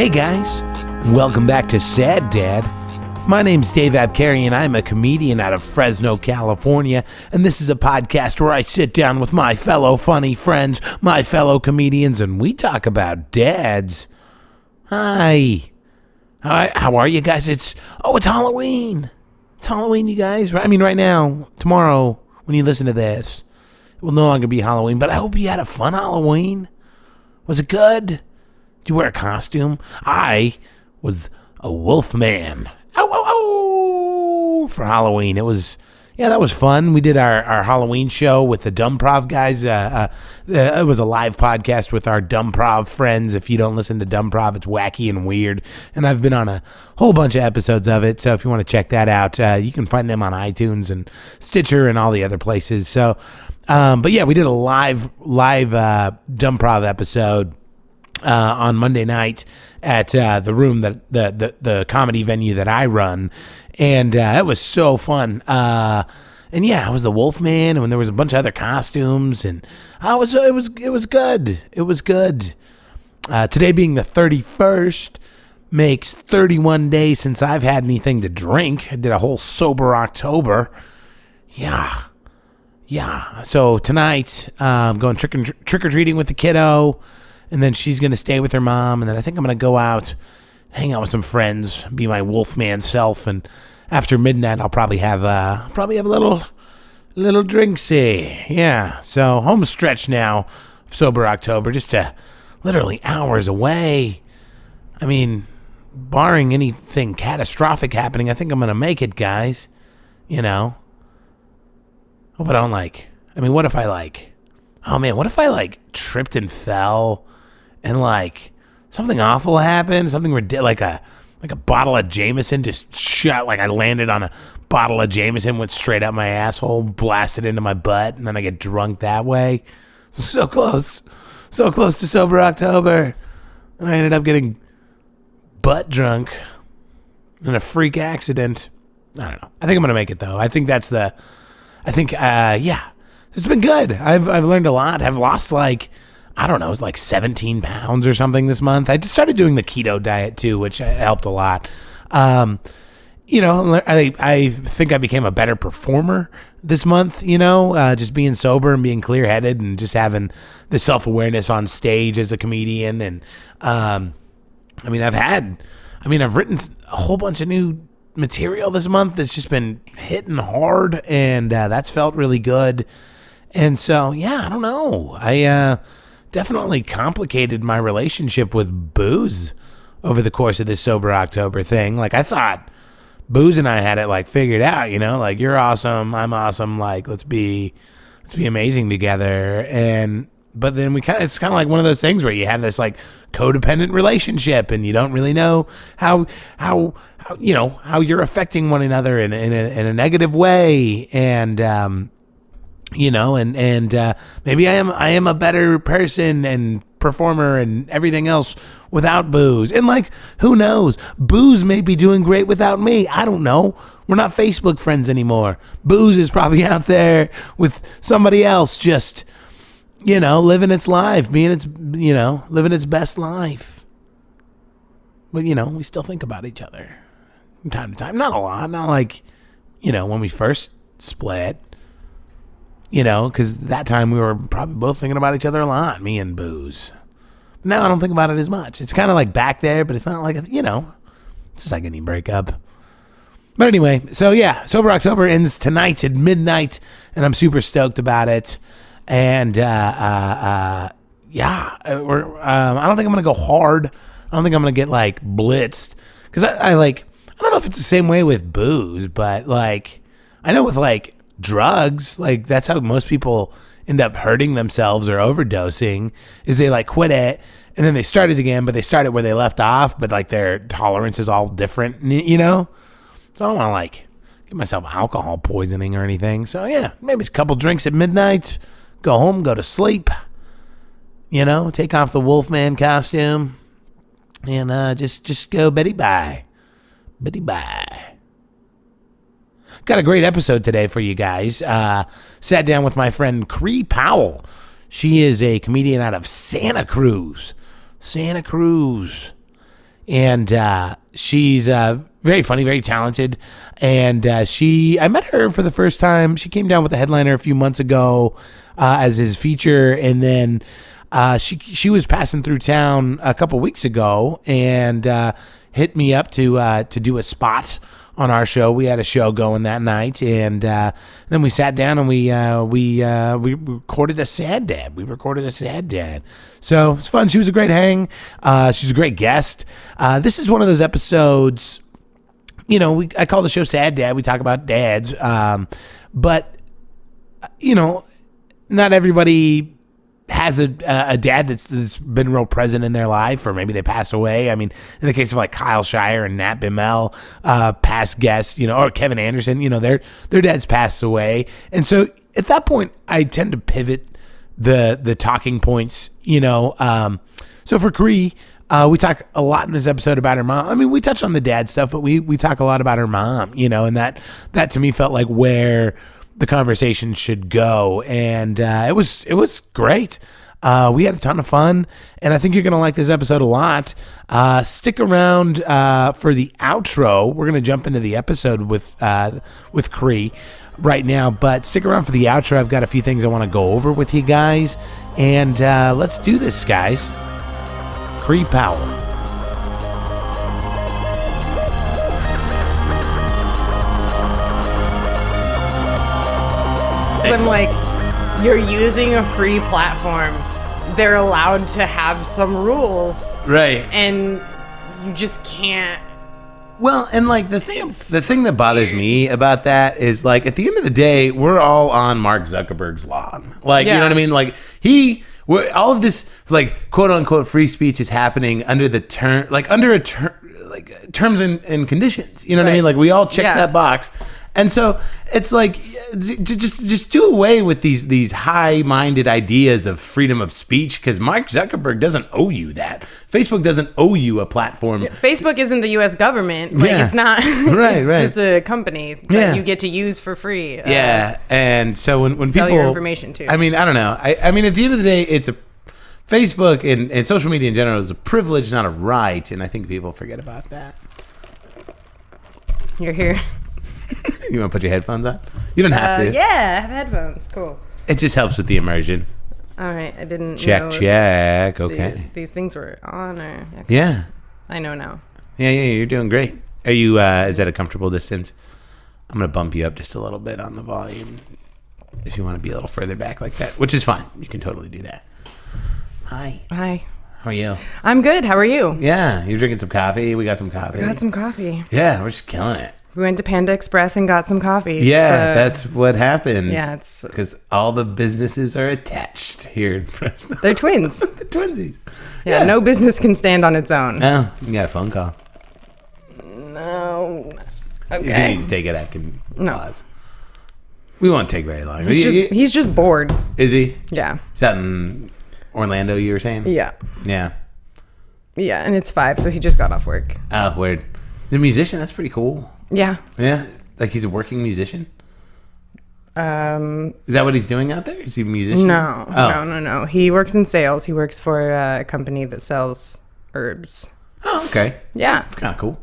Hey guys, welcome back to Sad Dad. My name's Dave Abkarian. I'm a comedian out of Fresno, California, and this is a podcast where I sit down with my fellow funny friends, my fellow comedians, and we talk about dads. Hi. How are you guys? It's Halloween. It's Halloween, you guys. I mean, right now, tomorrow, when you listen to this, it will no longer be Halloween, but I hope you had a fun Halloween. Was it good? Did you wear a costume? I was a wolf man. For Halloween. That was fun. We did our Halloween show with the Dumbprov guys. It was a live podcast with our Dumbprov friends. If you don't listen to Dumbprov, it's wacky and weird. And I've been on a whole bunch of episodes of it. So if you want to check that out, you can find them on iTunes and Stitcher and all the other places. So, but yeah, we did a live Dumbprov episode on Monday night at the room that the comedy venue that I run, and it was so fun. And yeah, I was the Wolfman, and there was a bunch of other costumes, and it was good. It was good. Today being the 31st makes 31 days since I've had anything to drink. I did a whole sober October. Yeah. So tonight, I'm going trick or treating with the kiddo. And then she's going to stay with her mom. And then I think I'm going to go out, hang out with some friends, be my Wolfman self. And after midnight, I'll probably have a little drinksy. Yeah. So home stretch now, sober October, just literally hours away. I mean, barring anything catastrophic happening, I think I'm going to make it, guys. You know. Hope I don't what if I tripped and fell? And something awful happened, something ridiculous, like a bottle of Jameson just shot, I landed on a bottle of Jameson, went straight up my asshole, blasted into my butt, and then I get drunk that way. So close to sober October. And I ended up getting butt drunk in a freak accident. I don't know. I think I'm going to make it, though. It's been good. I've learned a lot. I've lost it was 17 pounds or something this month. I just started doing the keto diet too, which helped a lot. I think I became a better performer this month, just being sober and being clear-headed and just having the self-awareness on stage as a comedian. And, I've written a whole bunch of new material this month that's just been hitting hard, and that's felt really good. And so, yeah, I don't know. I definitely complicated my relationship with booze over the course of this sober October thing. I thought booze and I had it figured out, you're awesome, I'm awesome, let's be amazing together. But then it's kind of like one of those things where you have this codependent relationship, and you don't really know how you're affecting one another in a negative way. And maybe I am a better person and performer and everything else without booze. And who knows? Booze may be doing great without me. I don't know. We're not Facebook friends anymore. Booze is probably out there with somebody else, just living its life, living its best life. But we still think about each other from time to time. Not a lot. Not when we first split. Because that time we were probably both thinking about each other a lot, me and booze. Now I don't think about it as much. It's kind of back there, but it's not it's just like any breakup. But anyway, so yeah, Sober October ends tonight at midnight, and I'm super stoked about it. And I don't think I'm going to go hard. I don't think I'm going to get blitzed. Because I don't know if it's the same way with booze, but I know with drugs, that's how most people end up hurting themselves or overdosing, is they quit it and then they start it again, but they start it where they left off, but their tolerance is all different, So I don't want to get myself alcohol poisoning or anything. So yeah, maybe a couple drinks at midnight, go home, go to sleep, take off the Wolfman costume, and just go Betty bye. Got a great episode today for you guys. Sat down with my friend Chree Powell. She is a comedian out of Santa Cruz. and she's very funny, very talented. And I met her for the first time. She came down with the headliner a few months ago as his feature, and then she was passing through town a couple weeks ago and hit me up to do a spot on our show. We had a show going that night, and then we sat down and we recorded a Sad Dad. So it's fun. She was a great hang. She's a great guest. This is one of those episodes. I call the show Sad Dad. We talk about dads, but not everybody has a dad that's been real present in their life, or maybe they passed away. I mean, in the case of like Kyle Shire and Nat Bimmel, past guests, or Kevin Anderson, their dads passed away. And so at that point, I tend to pivot the talking points, So for Chree, we talk a lot in this episode about her mom. I mean, we touch on the dad stuff, but we talk a lot about her mom, and that to me felt like where the conversation should go, and it was great. We had a ton of fun, and I think you're gonna like this episode a lot. Stick around for the outro. We're gonna jump into the episode with Chree right now, but stick around for the outro. I've got a few things I want to go over with you guys, and let's do this, guys. Chree Powell. I'm like, you're using a free platform. They're allowed to have some rules. Right. And you just can't. Well, and like the thing that bothers me about that is like at the end of the day, we're all on Mark Zuckerberg's lawn. Like, You know what I mean? Like all of this like quote unquote free speech is happening under the terms and conditions. You know what I mean? Like we all check that box. And so it's like just do away with these high-minded ideas of freedom of speech, because Mark Zuckerberg doesn't owe you that. Facebook doesn't owe you a platform. Facebook isn't the U.S. government. Like it's not. It's just a company that you get to use for free. And so when sell people your information too. I mean, I don't know. I mean, at the end of the day, it's a Facebook and social media in general is a privilege, not a right, and I think people forget about that. You're here. You want to put your headphones on? You don't have to. Yeah, I have headphones. Cool. It just helps with the immersion. All right, I didn't know. Check. Okay. These things were on, or okay. Yeah. I know now. Yeah, you're doing great. Are you? Is that a comfortable distance? I'm gonna bump you up just a little bit on the volume if you want to be a little further back like that, which is fine. You can totally do that. Hi. How are you? I'm good. How are you? Yeah, you're drinking some coffee. We got some coffee. Yeah, we're just killing it. We went to Panda Express and got some coffee. Yeah, that's what happened. Yeah, it's because all the businesses are attached here in Fresno. They're twins. The twinsies. Yeah, no business can stand on its own. No, you got a phone call. No. Okay. If you need to take it, I can pause. We won't take very long. He's just bored. Is he? Yeah. Is that in Orlando, you were saying? Yeah. Yeah. Yeah, and it's 5, so he just got off work. Oh, weird. He's a musician. That's pretty cool. Yeah. Yeah? Like he's a working musician? Is that what he's doing out there? Is he a musician? No. He works in sales. He works for a company that sells herbs. Oh, okay. Yeah. It's kind of cool.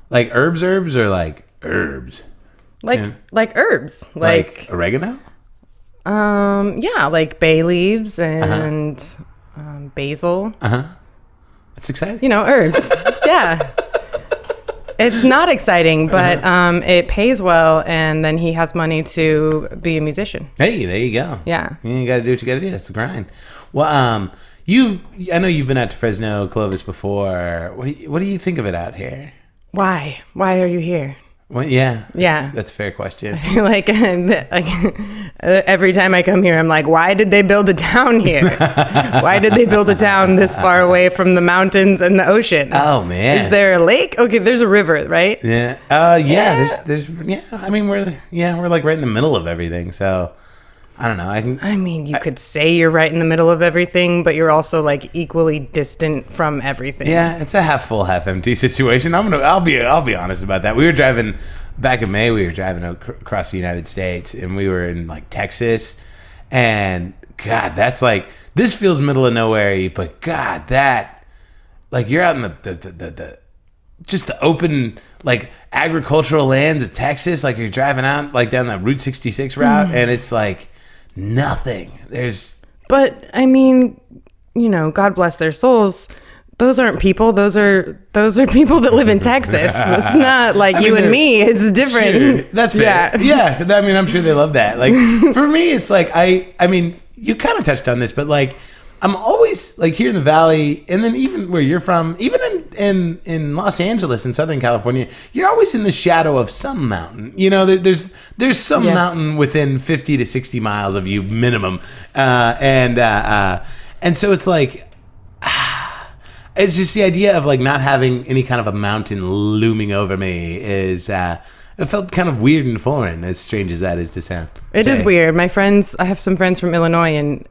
Like herbs or like herbs? Like herbs. Like oregano? Yeah, like bay leaves and basil. That's exciting. Herbs. Yeah. It's not exciting, but it pays well, and then he has money to be a musician. Hey, there you go. Yeah. You got to do what you got to do. It's the grind. Well, I know you've been out to Fresno, Clovis before. What do you think of it out here? Why? Why are you here? Well, yeah. Yeah. That's a fair question. like every time I come here, I'm like, why did they build a town here? Why did they build a town this far away from the mountains and the ocean? Oh, man. Is there a lake? Okay, there's a river, right? Yeah. Yeah. There's I mean, we're like right in the middle of everything. So I don't know. I mean, you could say you're right in the middle of everything, but you're also like equally distant from everything. Yeah, it's a half full, half empty situation. I'll be honest about that. We were driving back in May. We were driving across the United States, and we were in like Texas. And God, that's like, this feels middle of nowhere, but God, that like you're out in the just the open, like, agricultural lands of Texas. Like, you're driving out, like, down that Route 66 route, and it's like nothing. But I mean, you know, God bless their souls. Those aren't people. Those are people that live in Texas. It's not like you and me. It's different. Sure, that's fair. Yeah. I mean, I'm sure they love that. Like, for me, it's like, I mean, you kind of touched on this, but like, I'm always like here in the Valley, and then even where you're from, even in Los Angeles in Southern California, you're always in the shadow of some mountain. You know, there's some mountain within 50 to 60 miles of you minimum, and so it's like. It's just the idea of like not having any kind of a mountain looming over me is it felt kind of weird and foreign, as strange as that is to sound. It is weird. I have some friends from Illinois, and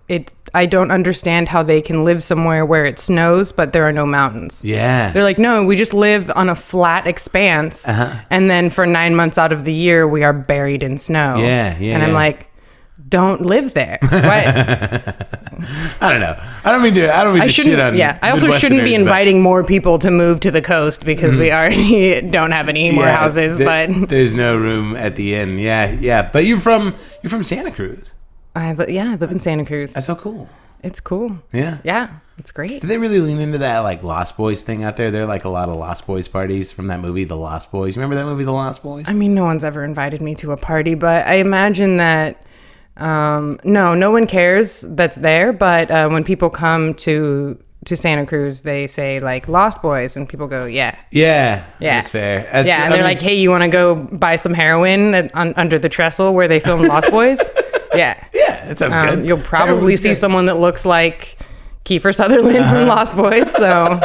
I don't understand how they can live somewhere where it snows, but there are no mountains. Yeah. They're like, no, we just live on a flat expanse, and then for 9 months out of the year, we are buried in snow. Yeah. And I'm like, don't live there. What? I don't know. I don't mean to shit on. Yeah, I also shouldn't be inviting more people to move to the coast because we already don't have any more houses. But there's no room at the inn. Yeah. But you're from Santa Cruz. I live in Santa Cruz. That's so cool. It's cool. Yeah, it's great. Did they really lean into that like Lost Boys thing out there? There are like a lot of Lost Boys parties from that movie, The Lost Boys. You remember that movie, The Lost Boys? I mean, no one's ever invited me to a party, but I imagine that. No one cares that's there, but when people come to Santa Cruz, they say like Lost Boys, and people go, yeah, that's fair. And they're like, hey, you want to go buy some heroin under the trestle where they filmed Lost Boys? Yeah, that sounds good. You'll probably see someone that looks like Kiefer Sutherland from Lost Boys. So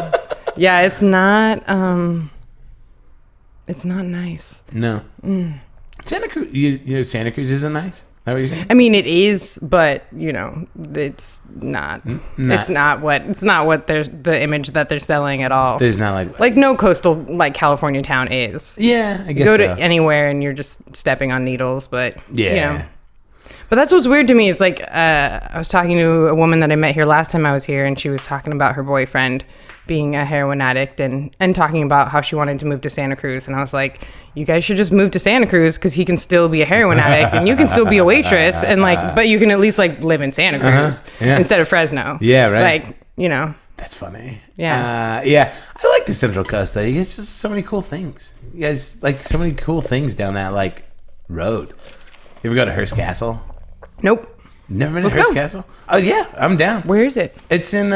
yeah, it's not nice. No. Santa Cruz, you know, Santa Cruz isn't nice. Is that what you're saying? I mean, it is, but you know, it's not. It's not what there's the image that they're selling at all. There's not like no coastal like California town is. Yeah, I guess go to anywhere and you're just stepping on needles, but yeah. You know. But that's what's weird to me. It's like I was talking to a woman that I met here last time I was here, and she was talking about her boyfriend being a heroin addict and talking about how she wanted to move to Santa Cruz. And I was like, you guys should just move to Santa Cruz because he can still be a heroin addict and you can still be a waitress and like, but you can at least like live in Santa Cruz instead of Fresno. Yeah, right. Like, you know. That's funny. Yeah. I like the Central Coast though. You get just so many cool things. You guys like so many cool things down that like road. You ever go to Hearst Castle? Nope. Never been to Hearst Castle? Oh yeah, I'm down. Where is it? It's in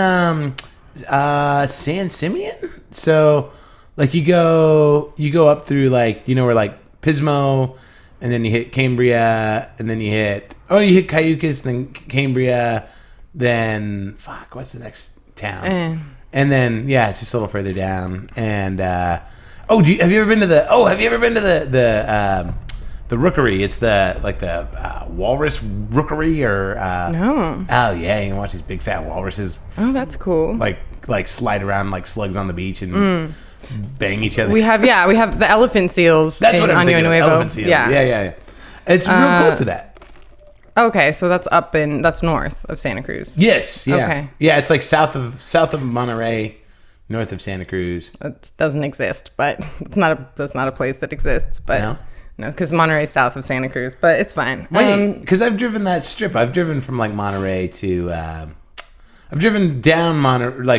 San Simeon. So like you go up through like, you know, where like Pismo, and then you hit Cambria, and then you hit Cayucas, then Cambria, then what's the next town? And then it's just a little further down. And have you ever been to the Rookery? It's the walrus rookery or no. Oh yeah, you can watch these big fat walruses. Oh, that's cool. Like slide around like slugs on the beach and bang each other. We have the elephant seals. That's what I'm thinking of. Elephant seals. Yeah. It's real close to that. Okay, so that's north of Santa Cruz. Yes. Yeah. Okay. Yeah, it's like south of Monterey, north of Santa Cruz. It doesn't exist, but that's not a place that exists. But no, because Monterey's south of Santa Cruz, but it's fine. Wait, because I've driven that strip. I've driven from like Monterey to. I've driven down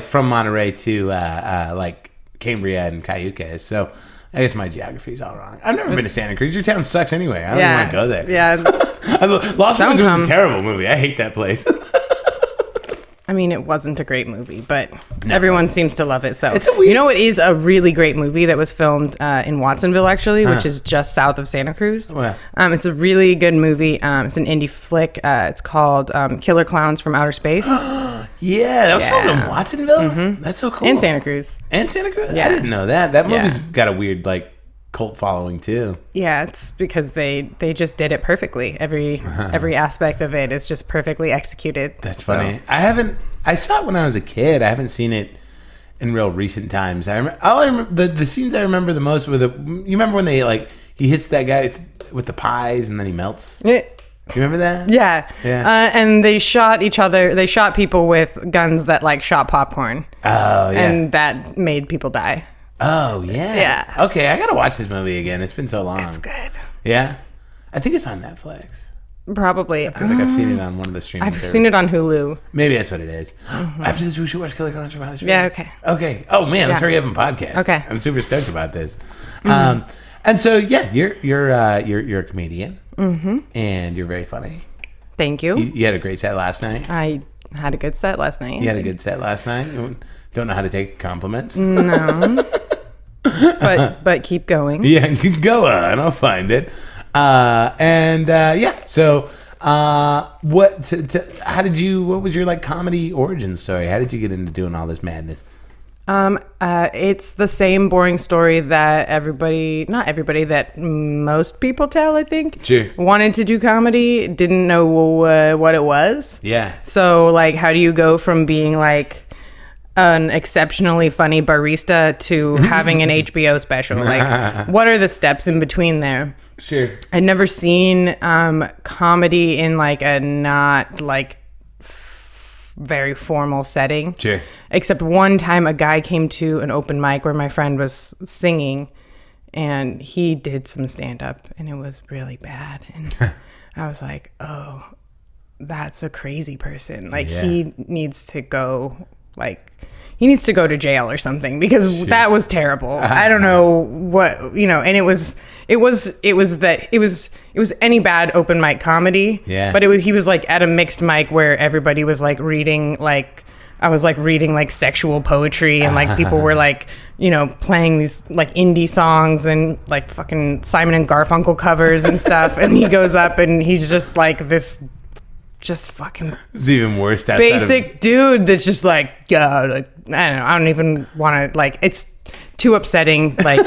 from Monterey to like Cambria and Cayucas. So I guess my geography's all wrong. I've never been to Santa Cruz. Your town sucks anyway. I don't even want to go there. Yeah. Lost Boys was a terrible movie. I hate that place. I mean, it wasn't a great movie, but everyone seems to love it. So, you know, it is a really great movie that was filmed in Watsonville, actually, which is just south of Santa Cruz. It's a really good movie. It's an indie flick. It's called Killer Clowns from Outer Space. Yeah, that was filmed in Watsonville? Mm-hmm. That's so cool. And Santa Cruz. Yeah. I didn't know that. That movie's got a weird, like, cult following, too. Yeah, it's because they just did it perfectly. Every aspect of it is just perfectly executed. That's funny. I saw it when I was a kid. I haven't seen it in real recent times. The scenes I remember the most were you remember when he hits that guy with the pies and then he melts? Yeah. You remember that? Yeah. And they shot each other. They shot people with guns that like shot popcorn. Oh, yeah. And that made people die. Oh, yeah. Yeah. Okay, I got to watch this movie again. It's been so long. It's good. Yeah? I think it's on Netflix. Probably. I feel like I've seen it on one of the streaming I've seen it on Hulu. Maybe that's what it is. After this, we should watch Killer Clowns from Outer Space. Yeah, okay. Okay. Oh, man, let's hurry up and podcast. Okay. I'm super stoked about this. And so, yeah, you're a comedian. And you're very funny. Thank you. You had a great set last night. I had a good set last night. You had a good set last night. You don't know how to take compliments. No. but keep going. Yeah, go on. I'll find it. So what was your like comedy origin story? How did you get into doing all this madness? It's the same boring story that not everybody, that most people tell, I think. Sure. Wanted to do comedy, didn't know what it was. Yeah. So, like, how do you go from being, like, an exceptionally funny barista to having an HBO special? Like, what are the steps in between there? Sure. I'd never seen comedy in, like, a not, like, very formal setting. Sure. Except one time a guy came to an open mic where my friend was singing, and he did some stand-up, and it was really bad. And I was like, oh, that's a crazy person. Like, he needs to go, like... He needs to go to jail or something, because that was terrible. I don't know what, and it was any bad open mic comedy. Yeah. But he was like at a mixed mic where everybody was like reading, like, I was like reading like sexual poetry, and like people were like, playing these like indie songs and like fucking Simon and Garfunkel covers and stuff. And he goes up and he's just like this just fucking it's even worse basic dude that's just like, like, I don't know, I don't even want to, like, it's too upsetting, like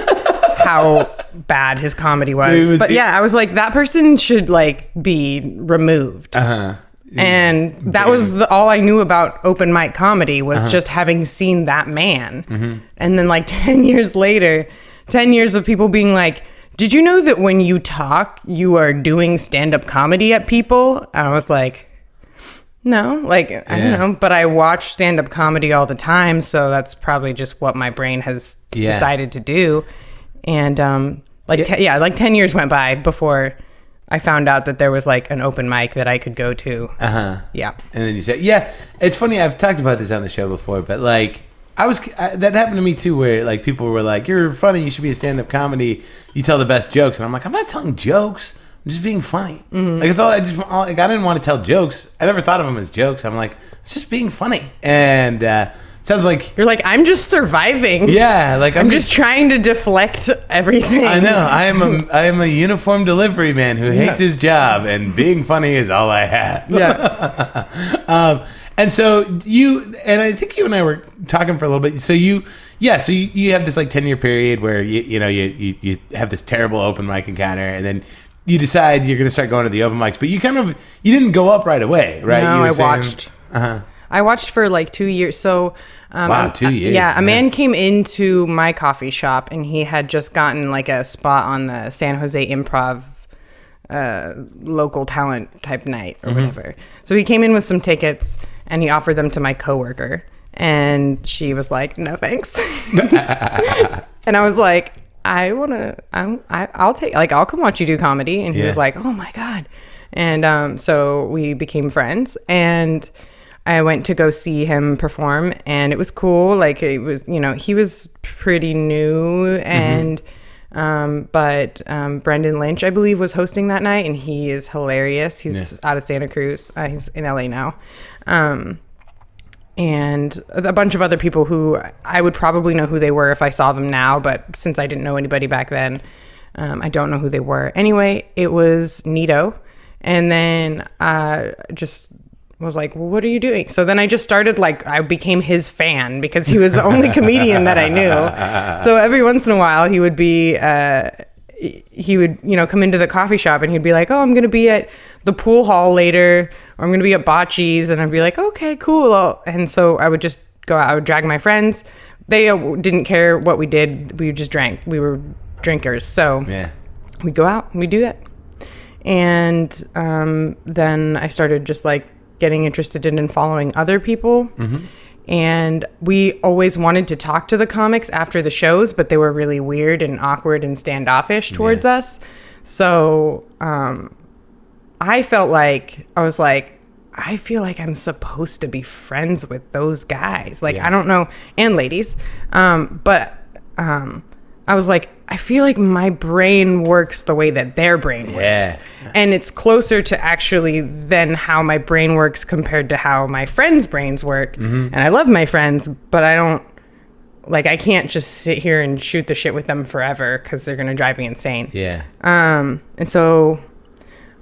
how bad his comedy was. But I was like, that person should like be removed. And that was all I knew about open mic comedy was just having seen that man. And then like 10 years later, 10 years of people being like, did you know that when you talk, you are doing stand-up comedy at people? And I was like, no, like, I don't know, but I watch stand-up comedy all the time, so that's probably just what my brain has decided to do. And 10 years went by before I found out that there was like an open mic that I could go to. Yeah. And then you said, it's funny, I've talked about this on the show before, but like, that happened to me too, where like people were like, you're funny, you should be a stand-up comedy, you tell the best jokes. And I'm like, I'm not telling jokes, I'm just being funny. Like, it's I didn't want to tell jokes. I never thought of them as jokes. I'm like, it's just being funny. And sounds like you're like, I'm just surviving. Yeah, like I'm just trying to deflect everything. I know. I am a uniform delivery man who hates his job, and being funny is all I have. Yeah. And so I think you and I were talking for a little bit. So you have this like 10-year period where you have this terrible open mic encounter, and then you decide you're going to start going to the open mics, but you didn't go up right away, right? No, I watched for like 2 years. So, wow, 2 years. Yeah, a man came into my coffee shop, and he had just gotten like a spot on the San Jose Improv local talent type night or whatever. So he came in with some tickets, and he offered them to my coworker, and she was like, no thanks. And I was like, I'll take, like, I'll come watch you do comedy. And he was like, oh my God. And so we became friends, and I went to go see him perform, and it was cool. Like, it was, he was pretty new, and but Brendan Lynch, I believe, was hosting that night, and he is hilarious. He's out of Santa Cruz. He's in LA now. And a bunch of other people who I would probably know who they were if I saw them now, but since I didn't know anybody back then, I don't know who they were. Anyway, it was neato. And then just was like, well, what are you doing? So then I just started, like, I became his fan because he was the only comedian that I knew. So every once in a while he would be, come into the coffee shop, and he'd be like, oh, I'm going to be at the pool hall later, or I'm going to be at Bocce's. And I'd be like, okay, cool. And so I would just go out, I would drag my friends. They didn't care what we did. We just drank. We were drinkers. So we'd go out and we'd do that. And then I started just like getting interested in following other people. And we always wanted to talk to the comics after the shows, but they were really weird and awkward and standoffish towards us. So I felt like, I feel like I'm supposed to be friends with those guys. Like, I don't know, and ladies. But I was like, I feel like my brain works the way that their brain works. And it's closer to actually than how my brain works compared to how my friends' brains work. And I love my friends, but I can't just sit here and shoot the shit with them forever because they're going to drive me insane. And so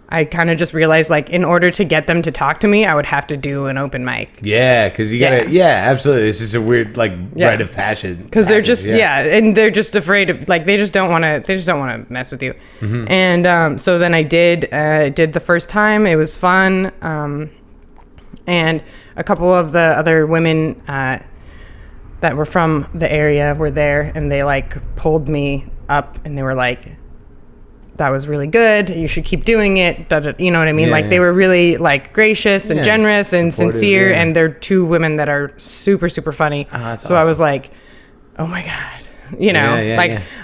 I kind of just realized, like, in order to get them to talk to me, I would have to do an open mic. Yeah, because you gotta, absolutely. It's just a weird, like, rite of passion. Because they're just, and they're just afraid of, like, they just don't want to mess with you. And so then I did the first time. It was fun. And a couple of the other women that were from the area were there, and they, like, pulled me up, and they were like, that was really good. You should keep doing it. You know what I mean? Like, they were really, like, gracious and generous and sincere. And they're two women that are super, super funny. So awesome. I was like, oh my God.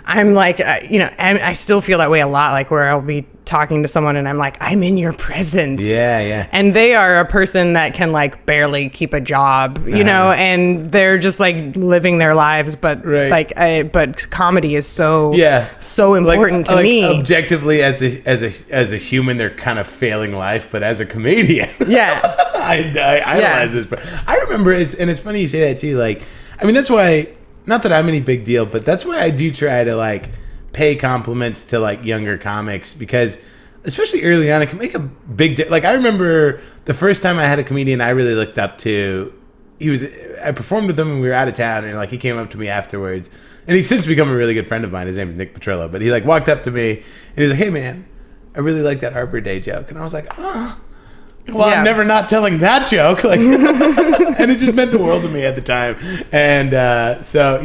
I'm like, and I still feel that way a lot, like, where I'll be talking to someone and I'm like, I'm in your presence. And they are a person that can, like, barely keep a job, you know, and they're just, like, living their lives, but but comedy is so important to me. Objectively, as a human, they're kind of failing life, but as a comedian, I idolize this. But I remember it's funny you say that too. Like, I mean, that's why. Not that I'm any big deal, but that's why I do try to, like, pay compliments to, like, younger comics, because especially early on, it can make a big like, I remember the first time I had a comedian I really looked up to. I performed with him when we were out of town, and, like, he came up to me afterwards, and he's since become a really good friend of mine. His name is Nick Petrillo, but he, like, walked up to me and he's like, hey man, I really like that Arbor Day joke. And I was like, oh, well, I'm never not telling that joke. Like, and it just meant the world to me at the time. And so,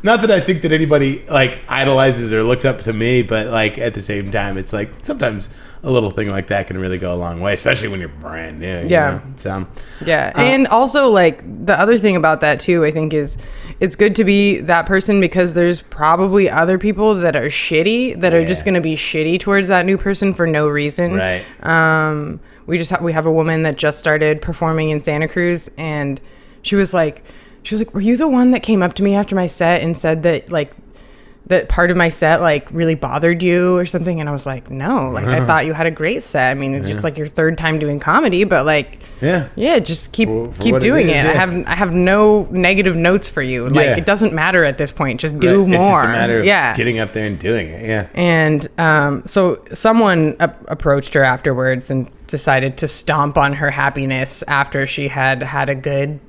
not that I think that anybody, like, idolizes or looks up to me, but, like, at the same time, it's like sometimes a little thing like that can really go a long way, especially when you're brand new. You know? So, and also, like, the other thing about that too, I think, is it's good to be that person, because there's probably other people that are shitty, that are just going to be shitty towards that new person for no reason. Right. We have a woman that just started performing in Santa Cruz, and she was like, were you the one that came up to me after my set and said that, like, that part of my set, like, really bothered you or something? And I was like, no, like, I thought you had a great set. I mean, it's just, like, your third time doing comedy, but, like, just keep doing it. I have no negative notes for you. Like, it doesn't matter at this point. Just do more. It's just a matter of getting up there and doing it. And so someone approached her afterwards and decided to stomp on her happiness after she had a good,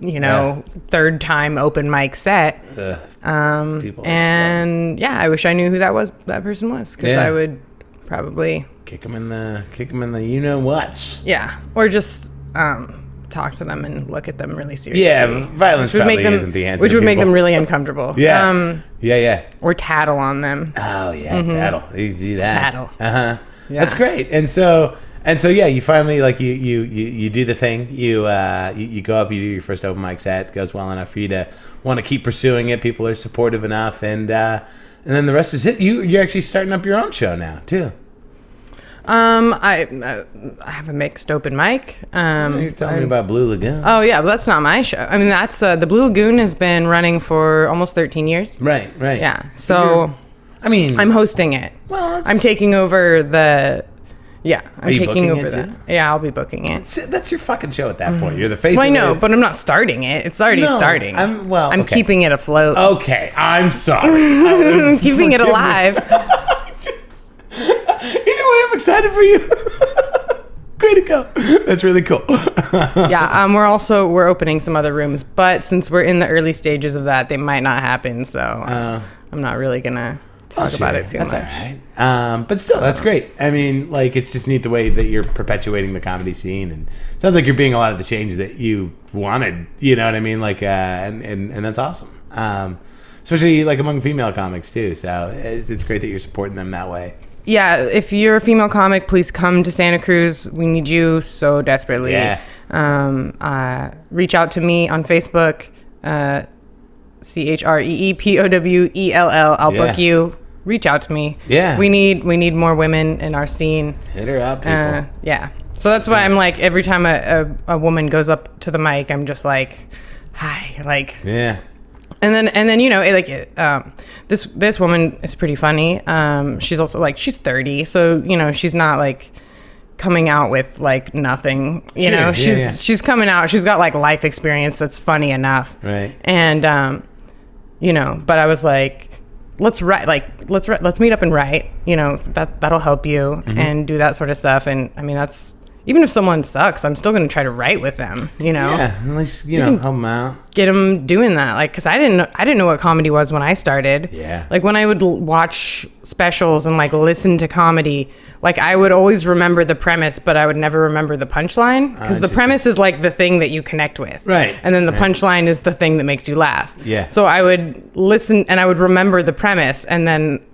third time open mic set. I wish I knew who that person was, because I would probably kick them in the you know what's. Or just talk to them and look at them really seriously. Violence probably isn't the answer. Which would make them really uncomfortable. Or tattle on them. Oh yeah, tattle. You do that. Tattle. That's great. And so you finally, like, you do the thing. You go up, you do your first open mic set. It goes well enough for you to want to keep pursuing it. People are supportive enough, and then the rest is it. You're actually starting up your own show now too. I have a mixed open mic. You're telling me about Blue Lagoon. Oh yeah, but that's not my show. I mean, that's the Blue Lagoon has been running for almost 13 years. Right. Yeah. So, I'm hosting it. Well, I'm taking over the. Yeah, I'm taking over that. Yeah, I'll be booking it. That's your fucking show at that point. You're the face. Well, I know, of it. but I'm not starting it. It's already starting. I'm keeping it afloat. Okay, I'm sorry. Keeping it alive. Either way, I'm excited for you. Way to go. That's really cool. We're opening some other rooms, but since we're in the early stages of that, they might not happen. So I'm not really gonna talk about it too much. That's all right. But still, that's great. I mean, like, it's just neat the way that you're perpetuating the comedy scene, and it sounds like you're being a lot of the change that you wanted. You know what I mean? Like, and that's awesome. Especially, like, among female comics too. So it's great that you're supporting them that way. Yeah, if you're a female comic, please come to Santa Cruz. We need you so desperately. Yeah. Reach out to me on Facebook, ChreePowell. I'll book you. Reach out to me. Yeah. We need more women in our scene. Hit her up, people. Yeah. So that's why I'm like, every time a woman goes up to the mic, I'm just like, hi, like. Yeah. And then this woman is pretty funny. She's also like, she's 30, so she's not like coming out with like nothing. She's coming out. She's got like life experience that's funny enough. Right. And but I was like, let's meet up and write. That'll help you and do that sort of stuff. And I mean, that's. Even if someone sucks, I'm still going to try to write with them, Yeah, at least, help them out. Get them doing that. Like, because I didn't know what comedy was when I started. Yeah. Like, when I would watch specials and, like, listen to comedy, like, I would always remember the premise, but I would never remember the punchline. Because the premise is, like, the thing that you connect with. Right. And then the punchline is the thing that makes you laugh. Yeah. So I would listen, and I would remember the premise, and then...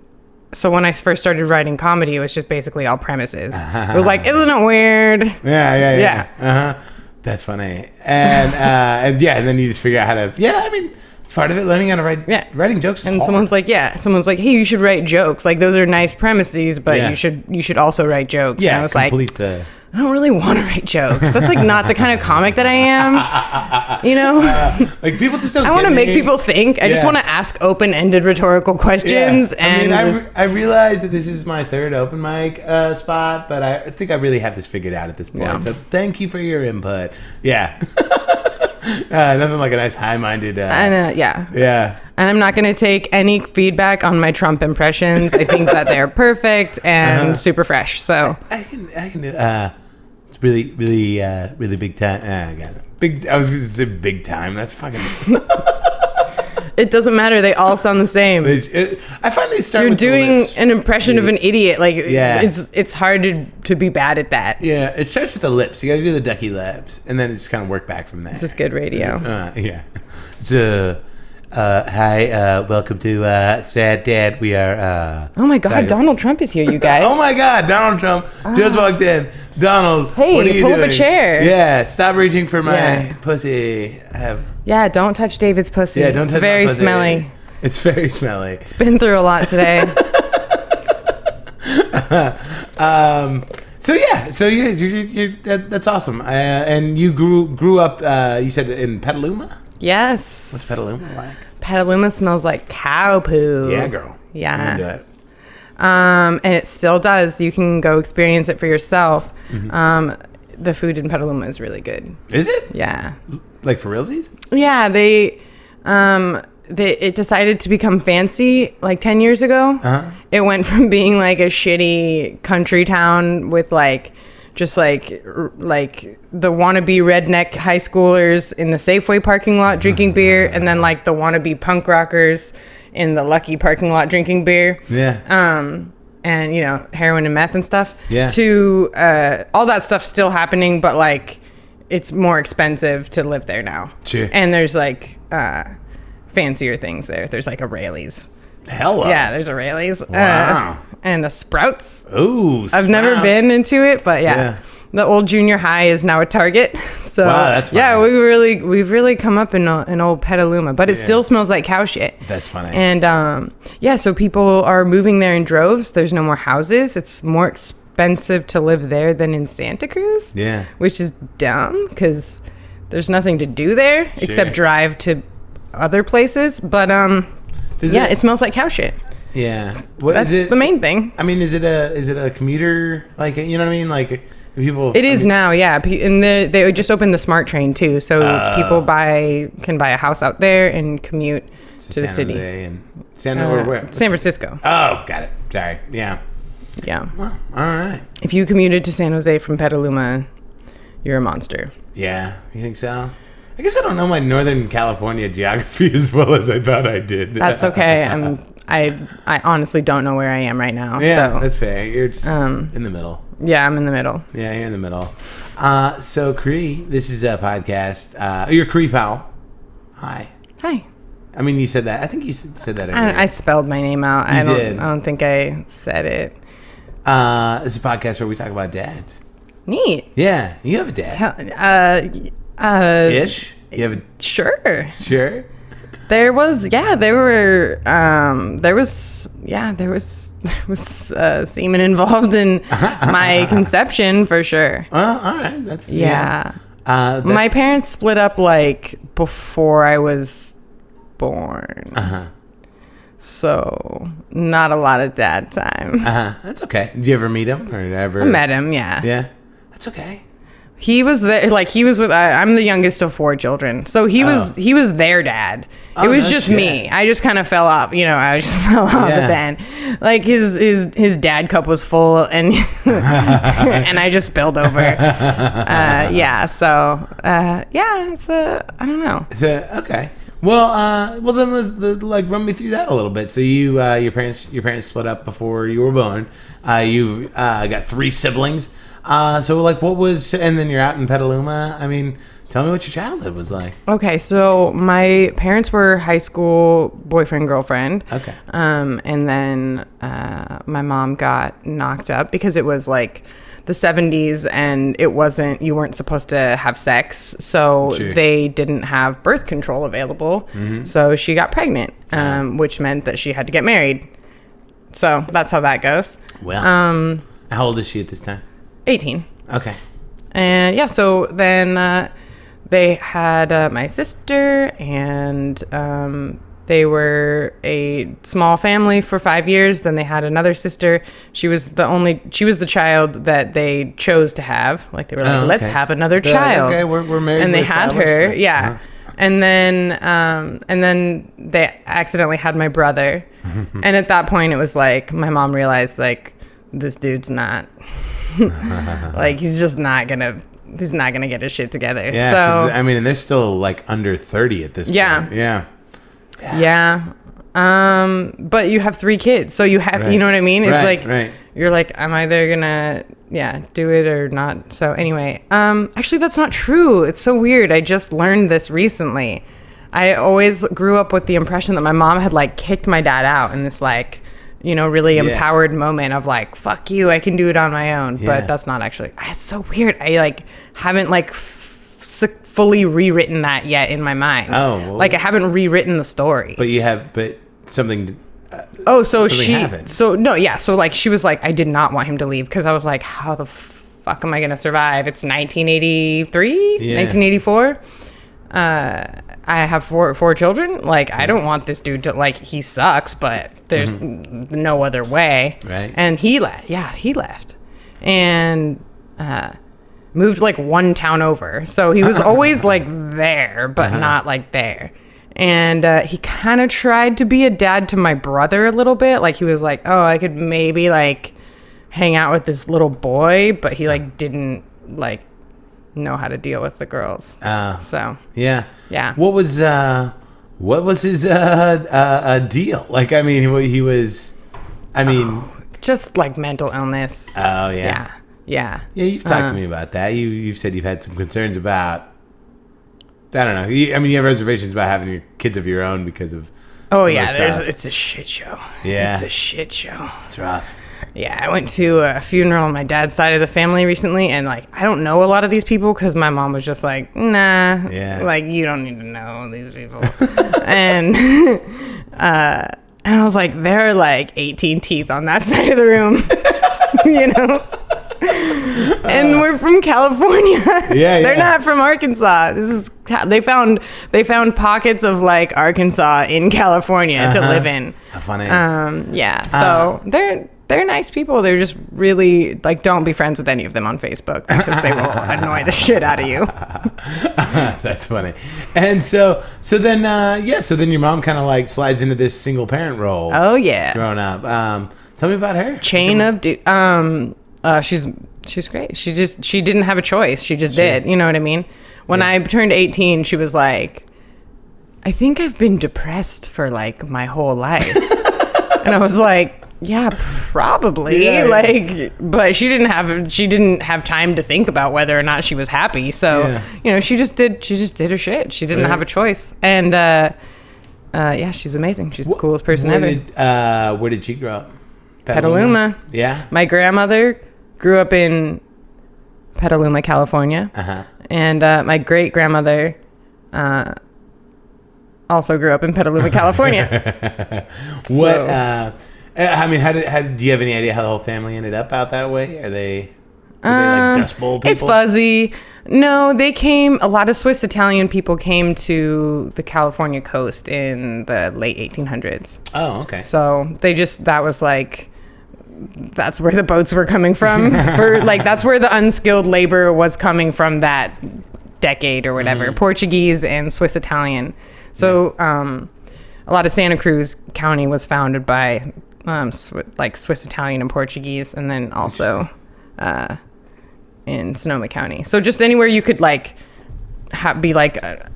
So when I first started writing comedy, it was just basically all premises. It was like, isn't it weird? Yeah. Uh-huh. That's funny. And and then you just figure out how to. Yeah, I mean, it's part of it. Learning how to write. Yeah. Writing jokes. Is and hard. someone's like, hey, you should write jokes. Like those are nice premises, but you should also write jokes. Yeah. And I was like, I don't really want to write jokes. That's like not the kind of comic that I am. Like people just don't. I want to make people think. I just want to ask open-ended rhetorical questions. Yeah. I realize that this is my third open mic spot, but I think I really have this figured out at this point. Yeah. So thank you for your input. Yeah. Nothing like a nice high-minded. Yeah. And I'm not going to take any feedback on my Trump impressions. I think that they're perfect and super fresh. So I can do. It's really, really, really big time. I got it. I was going to say big time. That's fucking. It doesn't matter. They all sound the same. I find they start. You're with doing the lips. an impression of an idiot. Like it's hard to be bad at that. Yeah, it starts with the lips. You got to do the ducky lips, and then just kind of work back from there. This is good radio. Yeah. Hi, welcome to Sad Dad. We are. Oh my God, Donald Trump is here, you guys. Oh my God, Donald Trump just walked in. Donald, hey, what are you pull doing? up a chair. Yeah, stop reaching for my pussy. Yeah, don't touch David's pussy. Yeah, don't touch It's very my pussy. Smelly. It's very smelly. It's been through a lot today. So that's awesome. And you grew up. You said in Petaluma. Yes. What's Petaluma like? Petaluma smells like cow poo. Yeah, girl. Yeah. I'm into it. And it still does. You can go experience it for yourself. Mm-hmm. The food in Petaluma is really good. Is it? Yeah. Like for realsies? Yeah, it decided to become fancy like 10 years ago. Uh-huh. It went from being like a shitty country town with like just like the wannabe redneck high schoolers in the Safeway parking lot drinking beer, and then like the wannabe punk rockers in the Lucky parking lot drinking beer. Yeah. And heroin and meth and stuff. Yeah. To all that stuff still happening, but like it's more expensive to live there now. Sure. And there's like fancier things there. There's like a Rayleigh's. Hello. Yeah, there's a Rayleigh's. Wow. And a Sprouts. Ooh, Sprouts. I've never been into it, but yeah. The old junior high is now a Target. So wow, that's funny. Yeah, we've really come up in old Petaluma, but it still smells like cow shit. That's funny. And so people are moving there in droves. There's no more houses. It's more expensive to live there than in Santa Cruz. Yeah. Which is dumb because there's nothing to do there except drive to other places. But it smells like cow shit. Yeah, that's the main thing. I mean, is it a commuter? Like, you know what I mean? Like people. It is now, yeah. And they just opened the SMART train too, so people can buy a house out there and commute to the city. Where? San Francisco. Oh, got it. Sorry. Yeah. Yeah. Well, all right. If you commuted to San Jose from Petaluma, you're a monster. Yeah, you think so? I guess I don't know my Northern California geography as well as I thought I did. That's okay. I honestly don't know where I am right now. Yeah, so. That's fair. You're just in the middle. Yeah, I'm in the middle. Yeah, you're in the middle. So, Chree, this is a podcast. You're Chree Powell. Hi. Hi. I mean, you said that. I think you said that earlier. I spelled my name out. You did. I don't think I said it. It's a podcast where we talk about dads. Neat. Yeah, you have a dad. Ish. You have a Sure. sure. There was semen involved in my conception for sure. All right. That's My parents split up like before I was born. So not a lot of dad time. That's okay. Did you ever meet him or ever? I met him. Yeah. Yeah. That's okay. He was there, like he was with. I'm the youngest of 4 children, so he was their dad. It was just me. I just kind of fell off, I just fell off at the end. Like his dad cup was full, and and I just spilled over. It's I don't know. So okay. Well, then let's run me through that a little bit. So your parents split up before you were born. You've got 3 siblings. So what was, and then you're out in Petaluma. I mean, tell me what your childhood was like. Okay, so my parents were high school boyfriend, girlfriend. Okay. And then my mom got knocked up because it was like the 70s and you weren't supposed to have sex. So they didn't have birth control available. Mm-hmm. So she got pregnant, which meant that she had to get married. So that's how that goes. Well, how old is she at this time? 18. Okay. And so then they had my sister, and they were a small family for 5 years. Then they had another sister. She was the child that they chose to have. Like they were like, let's have another child. Okay, we're married. And they had her. Yeah. Uh-huh. And then they accidentally had my brother. And at that point it was like my mom realized like this dude's not like he's not gonna get his shit together. Yeah, so I mean, and they're still like under 30 at this point. Yeah. But you have 3 kids, so you have you know what I mean. It's you're like, I'm either gonna do it or not. So anyway, actually that's not true. It's so weird. I just learned this recently. I always grew up with the impression that my mom had like kicked my dad out in this like really empowered moment of like, fuck you, I can do it on my own. But that's not actually, it's so weird. I like haven't like fully rewritten that yet in my mind. Oh, well, like I haven't rewritten the story. But you have, something. So like she was like, I did not want him to leave because I was like, how the fuck am I gonna survive? It's 1984. I have four children. Like, I don't want this dude to, like, he sucks, but there's no other way. Right. And he left. Yeah, he left. And moved, like, one town over. So he was always, like, there, but not, like, there. And he kind of tried to be a dad to my brother a little bit. Like, he was like, oh, I could maybe, like, hang out with this little boy. But he, like, didn't, like, know how to deal with the girls. So yeah. What was his deal? Like, I mean, he was. I mean, just like mental illness. Oh yeah. Yeah. You've talked to me about that. You've said you've had some concerns about. I don't know. You have reservations about having your kids of your own because of. Oh yeah, it's a shit show. Yeah, it's a shit show. It's rough. Yeah, I went to a funeral on my dad's side of the family recently, and like I don't know a lot of these people because my mom was just like, nah, like you don't need to know these people, and I was like, there are like 18 teeth on that side of the room, and we're from California. They're not from Arkansas. They found pockets of like Arkansas in California to live in. How funny. So they're nice people. They're just really like, don't be friends with any of them on Facebook because they will annoy the shit out of you. That's funny. And so then your mom kind of like slides into this single parent role. Oh yeah. Growing up. Tell me about her. She's great. She didn't have a choice. She just did. You know what I mean? When I turned 18, she was like, I think I've been depressed for like my whole life. And I was like, yeah, probably. But she didn't have time to think about whether or not she was happy. So, she just did her shit. She didn't have a choice. And she's amazing. She's the coolest person ever. Where did she grow up? Petaluma. Yeah. My grandmother grew up in Petaluma, California. And my great grandmother also grew up in Petaluma, California. I mean, how do you have any idea how the whole family ended up out that way? Are they like Dust Bowl people? It's fuzzy. No, a lot of Swiss Italian people came to the California coast in the late 1800s. Oh, okay. So that's where the boats were coming from. That's where the unskilled labor was coming from that decade or whatever. Portuguese and Swiss Italian. So a lot of Santa Cruz County was founded by Swiss Italian and Portuguese, and then also in Sonoma County. So just anywhere you could be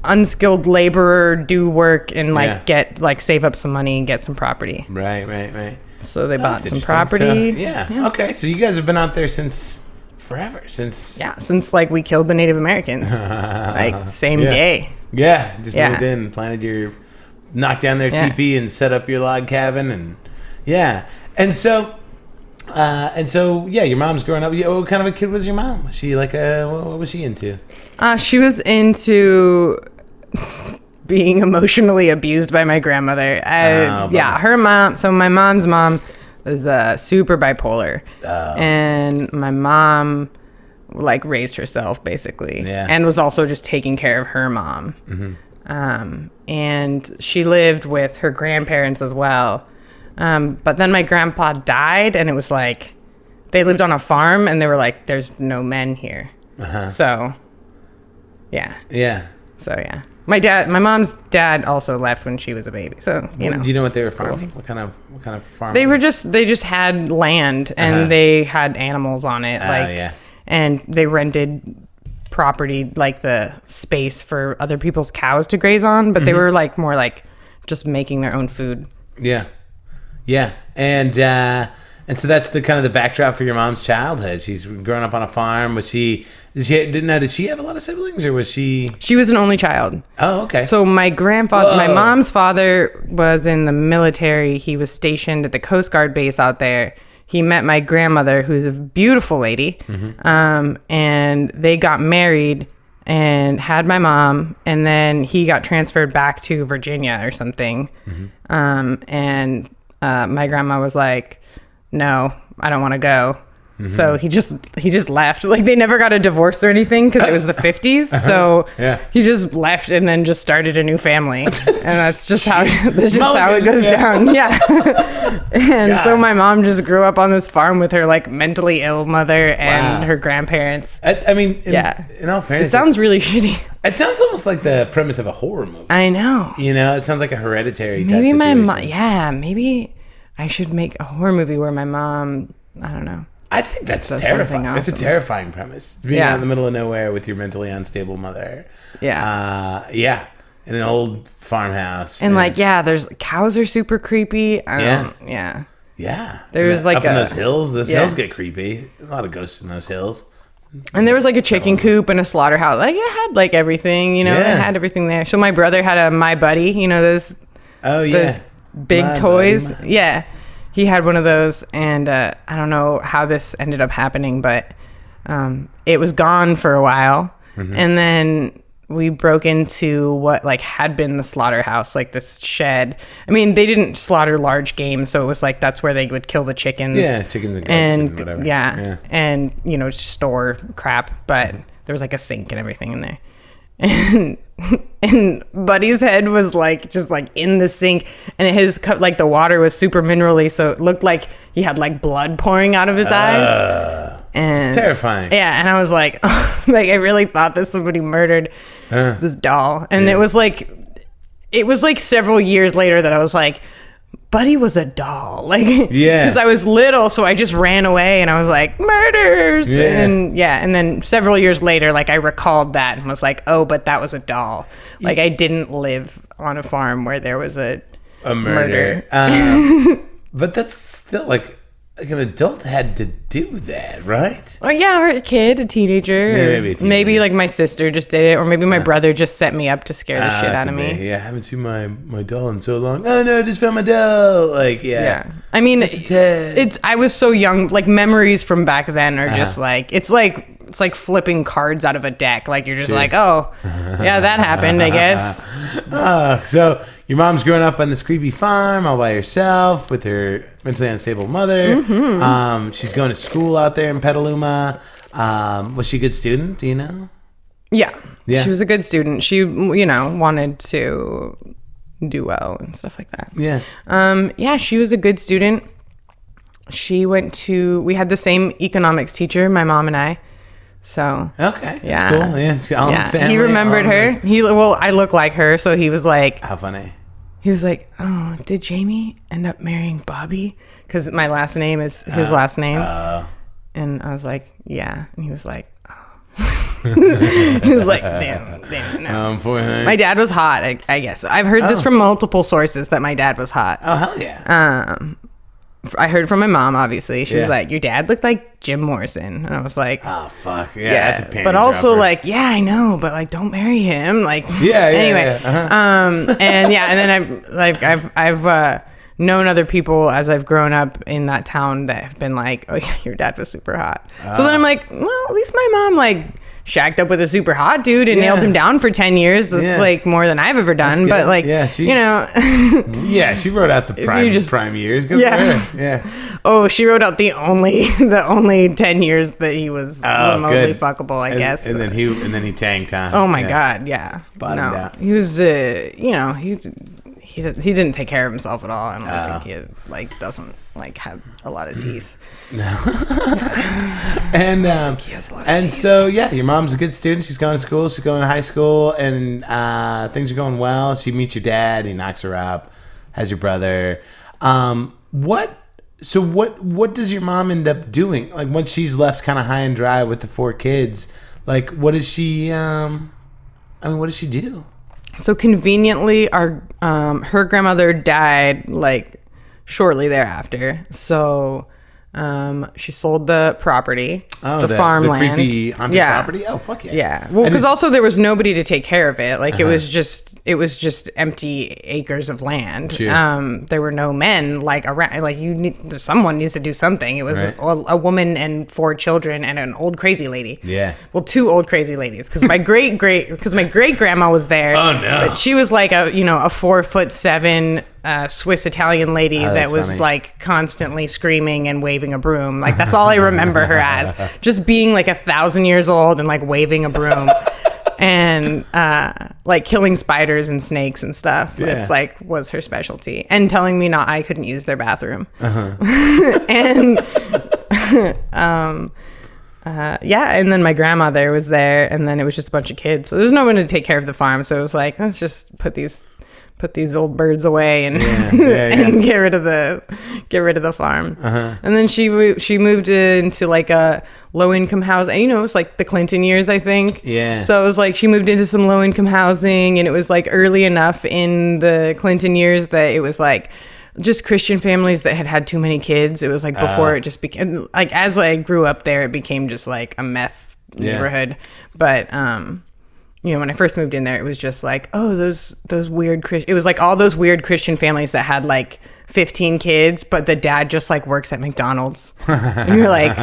unskilled laborer, do work, and get save up some money and get some property. Right. So they bought some property. So, okay. So you guys have been out there since forever. Since we killed the Native Americans. Same day. Yeah. Just moved in, knocked down their teepee and set up your log cabin, and your mom's growing up. What kind of a kid was your mom? Was she what was she into? She was into being emotionally abused by my grandmother. Her mom. So my mom's mom was super bipolar, and my mom raised herself basically, and was also just taking care of her mom. And she lived with her grandparents as well. But then my grandpa died, and it was they lived on a farm, and they were there's no men here. So, yeah. So, yeah. My mom's dad also left when she was a baby. So, Do you know what they were farming? What kind of farm? They just had land, and they had animals on it. And they rented property, the space for other people's cows to graze on, but they were more just making their own food. Yeah, and so that's the kind of the backdrop for your mom's childhood. She's grown up on a farm. Did she have a lot of siblings, or was she? She was an only child. Oh, okay. So my mom's father was in the military. He was stationed at the Coast Guard base out there. He met my grandmother, who's a beautiful lady, and they got married and had my mom, and then he got transferred back to Virginia or something. And my grandma was like, no, I don't want to go. So he just left. They never got a divorce or anything because it was the 50s. So he just left and then just started a new family. And that's just how it goes down. Yeah. And so my mom just grew up on this farm with her mentally ill mother and her grandparents. I mean, in all fairness, it sounds really shitty. It sounds almost like the premise of a horror movie. I know. It sounds like a Hereditary type maybe my situation. maybe I should make a horror movie where my mom, I don't know. I think that's terrifying. Awesome. It's a terrifying premise. Being out in the middle of nowhere with your mentally unstable mother. Yeah. In an old farmhouse. And there's cows are super creepy. Yeah. There's up in those hills. Those hills get creepy. A lot of ghosts in those hills. And there was a chicken coop and a slaughterhouse. It had everything, it had everything there. So my brother had a My Buddy, those big My toys. Buddy. Yeah. He had one of those, and I don't know how this ended up happening, but it was gone for a while. And then we broke into what had been the slaughterhouse, this shed. I mean, they didn't slaughter large game, so it was that's where they would kill the chickens. Yeah, chickens and goats and whatever. Yeah. And, store crap, but there was a sink and everything in there. And Buddy's head was just in the sink, and his the water was super minerally, so it looked like he had blood pouring out of his eyes. And it's terrifying. Yeah, and I was I really thought that somebody murdered this doll, and it was several years later that I was Buddy was a doll, because I was little, so I just ran away, and I was murders, and then several years later, I recalled that and was oh, but that was a doll, I didn't live on a farm where there was a murder. But that's still an adult had to do that, right? Or a kid, a teenager. Yeah, maybe a teenager. Maybe my sister just did it, or maybe my brother just set me up to scare the shit out of me. Yeah, I haven't seen my doll in so long. Oh no, I just found my doll. Yeah. I mean, I was so young. Memories from back then are just it's it's like flipping cards out of a deck. Like you're just like, oh, yeah, that happened, I guess. So your mom's growing up on this creepy farm all by herself with her mentally unstable mother. She's going to school out there in Petaluma. Was she a good student? Do you know? Yeah. She was a good student. She, wanted to do well and stuff like that. Yeah. She was a good student. We had the same economics teacher, my mom and I. So okay, that's cool. Yeah, it's all family, he remembered her. I look like her, so he was like, how funny. He was like, oh, did Jamie end up marrying Bobby? Because my last name is his last name. And I was like, yeah. And he was like, oh. He was like, damn, no. Poor thing. My dad was hot, I guess. I've heard this from multiple sources that my dad was hot. Oh, hell yeah. I heard from my mom, obviously. She was like, your dad looked like Jim Morrison. And I was like, oh, fuck. Yeah, that's a panty but also dropper. like, yeah, I know, but like, don't marry him. Like, anyway. And then I've known other people as I've grown up in that town that have been like, oh yeah, your dad was super hot. So then I'm like, well, at least my mom like shacked up with a super hot dude and nailed him down for 10 years. That's like more than I've ever done. But like, she wrote out the prime years. Good for her. Yeah. Oh, she wrote out the only 10 years that he was remotely fuckable, I guess. And then he tanked, huh? Oh my God. Yeah. Bottomed out. He was, he didn't take care of himself at all. I don't think he doesn't have a lot of teeth. No. And he has a lot of teeth. So your mom's a good student. She's going to school. She's going to high school, and things are going well. She meets your dad. He knocks her up. Has your brother. What does your mom end up doing? Like once she's left kind of high and dry with the 4 kids, like what does she? What does she do? So conveniently, her grandmother died like shortly thereafter. So she sold the property, the farmland, the creepy haunted property. Oh fuck yeah! Yeah, well, because also there was nobody to take care of it. Like it was just empty acres of land. Sure. There were no men like around. Like someone needs to do something. It was a woman and 4 children and an old crazy lady. Yeah. Well, 2 old crazy ladies because my great grandma was there. Oh no! But she was like a 4'7" Swiss Italian lady that was funny. like constantly screaming and waving a broom. Like that's all I remember her as, just being like 1,000 years old and like waving a broom and like killing spiders and snakes and stuff. Yeah. That's like was her specialty, and telling me I couldn't use their bathroom. And and then my grandmother was there, and then it was just a bunch of kids. So there's no one to take care of the farm. So it was like, let's just put these old birds away and and get rid of the farm. And then she moved into like a low income housing. It's like the Clinton years, I think. Yeah. So it was like she moved into some low income housing, and it was like early enough in the Clinton years that it was like just Christian families that had too many kids. It was like before it just became like, as I grew up there, it became just like a mess neighborhood. But when I first moved in there, it was just like, oh, those weird it was like all those weird Christian families that had like 15 kids, but the dad just like works at McDonald's. And you're like,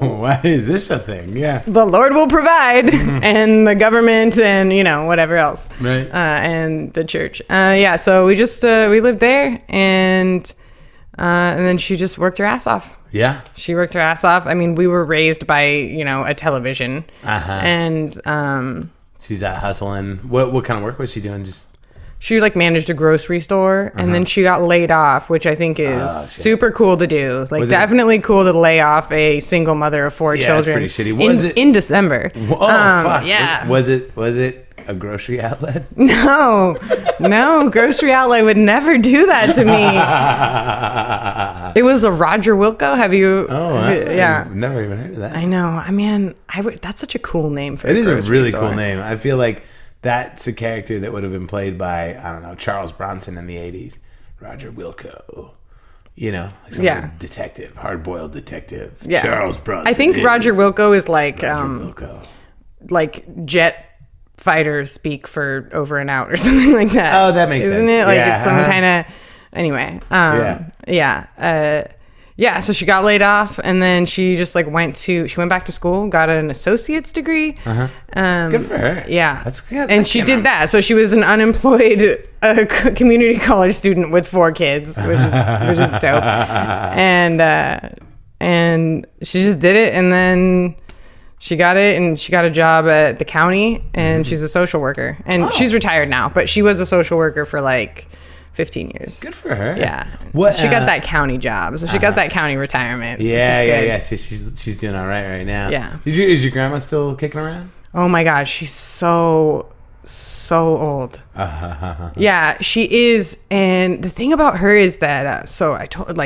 why is this a thing? Yeah. The Lord will provide, and the government, and whatever else. Right. And the church. So we just we lived there, and then she just worked her ass off. Yeah. She worked her ass off. I mean, we were raised by, a television. And she's out hustling. What kind of work was she doing? She like managed a grocery store, and then she got laid off, which I think is super cool to do. Like definitely cool to lay off a single mother of 4 children. It's pretty shitty. Was it in December? Oh fuck. Yeah. Was it a grocery outlet? No, grocery outlet would never do that to me. It was a Roger Wilco. Have you? Oh, yeah. I've never even heard of that. I know. I mean, that's such a cool name for it. It is a really cool name. I feel like that's a character that would have been played by, I don't know, Charles Bronson in the 80s. Roger Wilco. Like some detective, hard-boiled detective. Yeah. Charles Bronson. I think Roger Wilco is like Wilco. Like jet fighter speak for over and out or something like that. Oh, that makes sense. Isn't it? Like it's some kind of... Anyway. Yeah, so she got laid off, and then she just like went back to school, got an associate's degree. Good for her. Yeah, that's good. And she did that. So she was an unemployed community college student with 4 kids, which is dope. And she just did it, and then she got it, and she got a job at the county, and she's a social worker, and she's retired now, but she was a social worker for like 15 years. Good for her. Yeah. What she got that county job, so she got that county retirement. So yeah. She's doing all right now. Yeah. Is your grandma still kicking around? Oh my gosh, she's so old. Yeah, she is. And the thing about her is that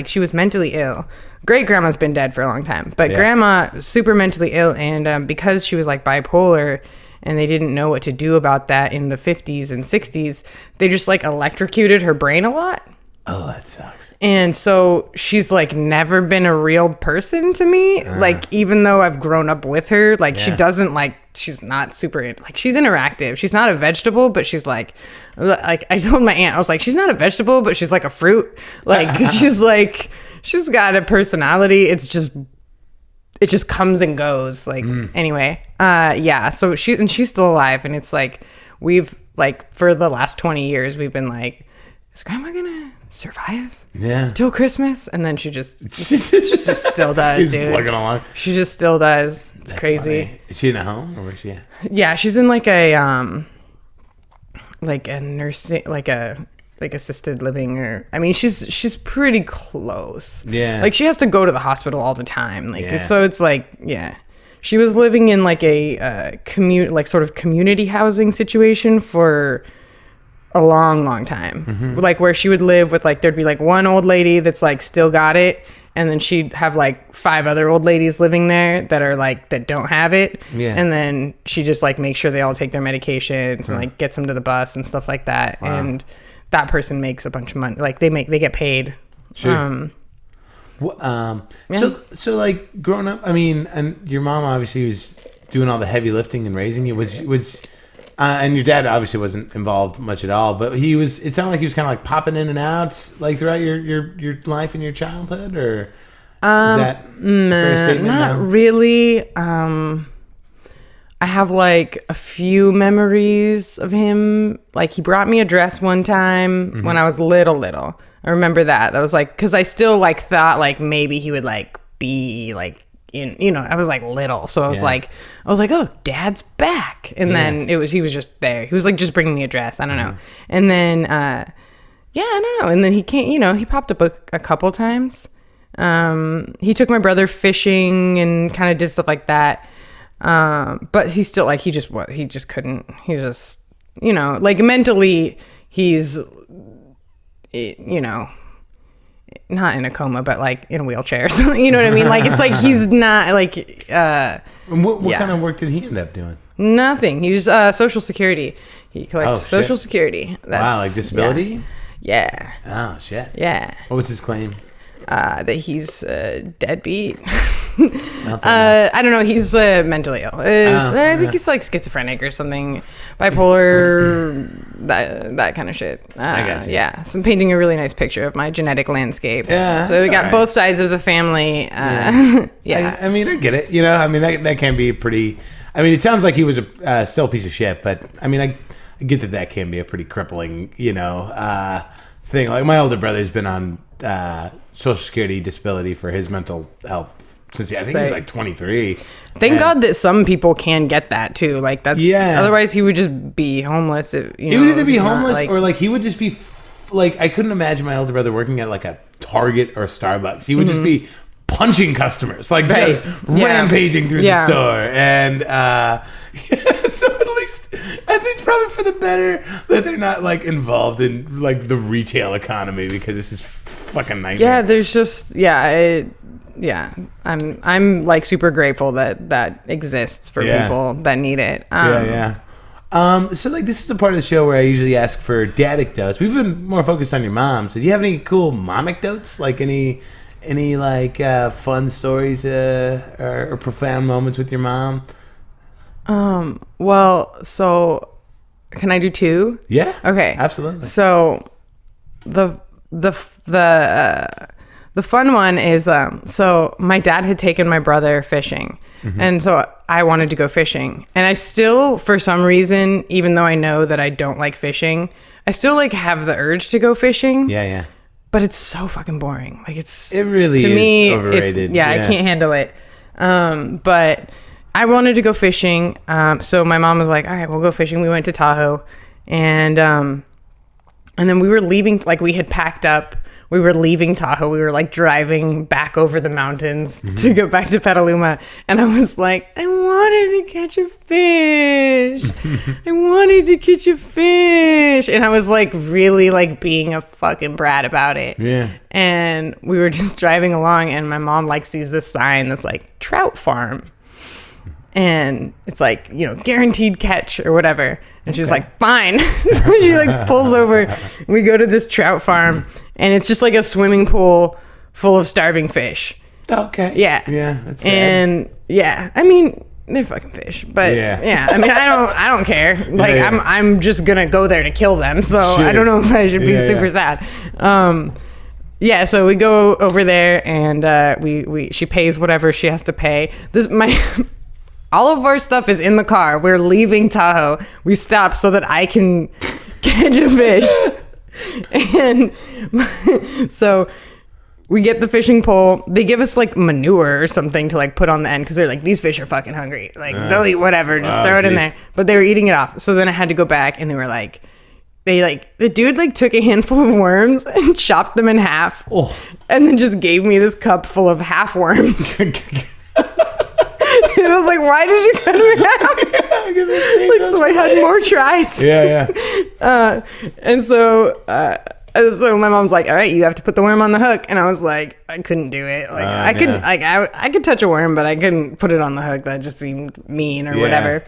she was mentally ill. Great grandma's been dead for a long time, but grandma was super mentally ill, and because she was like bipolar, and they didn't know what to do about that in the 50s and 60s, they just like electrocuted her brain a lot. Oh, that sucks. And so she's like never been a real person to me. Like, even though I've grown up with her, like she doesn't like, she's not super, like she's interactive. She's not a vegetable, but she's like I told my aunt, I was like, she's not a vegetable, but she's like a fruit. Like she's got a personality. It just comes and goes. Like, anyway, so she's still alive. And it's like, we've like, for the last 20 years, we've been like, is grandma gonna survive till Christmas? And then she just still does. She's dude, plugging along. she just still does. It's crazy. Funny. Is she in a home, or where's she at? Yeah, she's in like a nursing, like assisted living, or I mean, she's pretty close. Yeah, like she has to go to the hospital all the time. Like it's like, yeah, she was living in like a sort of community housing situation for a long time. Like where she would live with like, there'd be like one old lady that's like still got it, and then she'd have like 5 other old ladies living there that are like, that don't have it. And then she just like makes sure they all take their medications and like gets them to the bus and stuff like that. Wow. And that person makes a bunch of money. Like they get paid. Sure. So like growing up, I mean, and your mom obviously was doing all the heavy lifting and raising you. Was and your dad obviously wasn't involved much at all, but it sounded like he was kind of like popping in and out like throughout your life and your childhood, or is that a fair statement? Not really. I have like a few memories of him. Like he brought me a dress one time when I was little. I remember that. That was like, because I still like thought like maybe he would like be like in, I was like little, so I was like, oh, Dad's back. And then he was just there. He was like just bringing me a dress. I don't know. And then I don't know. And then he came. He popped up a couple times. He took my brother fishing and kind of did stuff like that. But he's still like, he just couldn't. He just, like mentally, he's, not in a coma, but like in a wheelchair. So, you know what I mean? Like, it's like, he's not like, what kind of work did he end up doing? Nothing. He was, Social Security. He collects Social Security. Wow. Like disability? Yeah. Oh shit. Yeah. What was his claim? That he's deadbeat. I don't know. He's mentally ill. I think he's like schizophrenic or something, bipolar, that kind of shit. I got you. Yeah. So I'm painting a really nice picture of my genetic landscape. Yeah. So we got both sides of the family. Yeah. I mean, I get it. I mean, that can be pretty. I mean, it sounds like he was still a piece of shit, but I mean, I get that can be a pretty crippling, thing. Like my older brother's been on Social Security disability for his mental health since I think he was like 23. Thank God that some people can get that too. Like that's otherwise he would just be homeless. He would either be homeless or like he would just be like, I couldn't imagine my older brother working at like a Target or a Starbucks. He would just be punching customers, like just rampaging through the store. And so at least I think it's probably for the better that they're not like involved in like the retail economy, because this is fucking nightmare. Yeah, there's just I'm like super grateful that exists for people that need it. So like this is the part of the show where I usually ask for dadicdotes. We've been more focused on your mom. So do you have any cool momicdotes? Like any like fun stories or profound moments with your mom? Well, so can I do 2? Yeah. Okay. Absolutely. So the The fun one is, so my dad had taken my brother fishing. And so I wanted to go fishing. And I still, for some reason, even though I know that I don't like fishing, I still like have the urge to go fishing. Yeah. But it's so fucking boring. Like it really to is me, overrated. I can't handle it. But I wanted to go fishing. So my mom was like, all right, we'll go fishing. We went to Tahoe. And then we were leaving, like we had packed up. We were leaving Tahoe. We were like driving back over the mountains to go back to Petaluma. And I was like, I wanted to catch a fish. I wanted to catch a fish. And I was like really like being a fucking brat about it. Yeah. And we were just driving along and my mom like sees this sign that's like trout farm. And it's like, you know, guaranteed catch or whatever. And she's like, fine. So she like pulls over. We go to this trout farm and it's just like a swimming pool full of starving fish. Okay. Yeah. Yeah. That's sad. And yeah, I mean, they're fucking fish, but yeah, I mean, I don't care. Like I'm just going to go there to kill them. So I don't know if I should be super sad. Yeah, so we go over there and she pays whatever she has to pay. All of our stuff is in the car. We're leaving Tahoe. We stop so that I can catch a fish. And so we get the fishing pole. They give us like manure or something to like put on the end because they're like, these fish are fucking hungry. Like they'll eat whatever. Just throw it in there. But they were eating it off. So then I had to go back and they were like, the dude like took a handful of worms and chopped them in half. Oh. And then just gave me this cup full of half worms. And I was like, why did you cut me out? So I had more tries. Yeah. And so my mom's like, all right, you have to put the worm on the hook. And I was like, I couldn't do it. Like I could touch a worm, but I couldn't put it on the hook. That just seemed mean or whatever.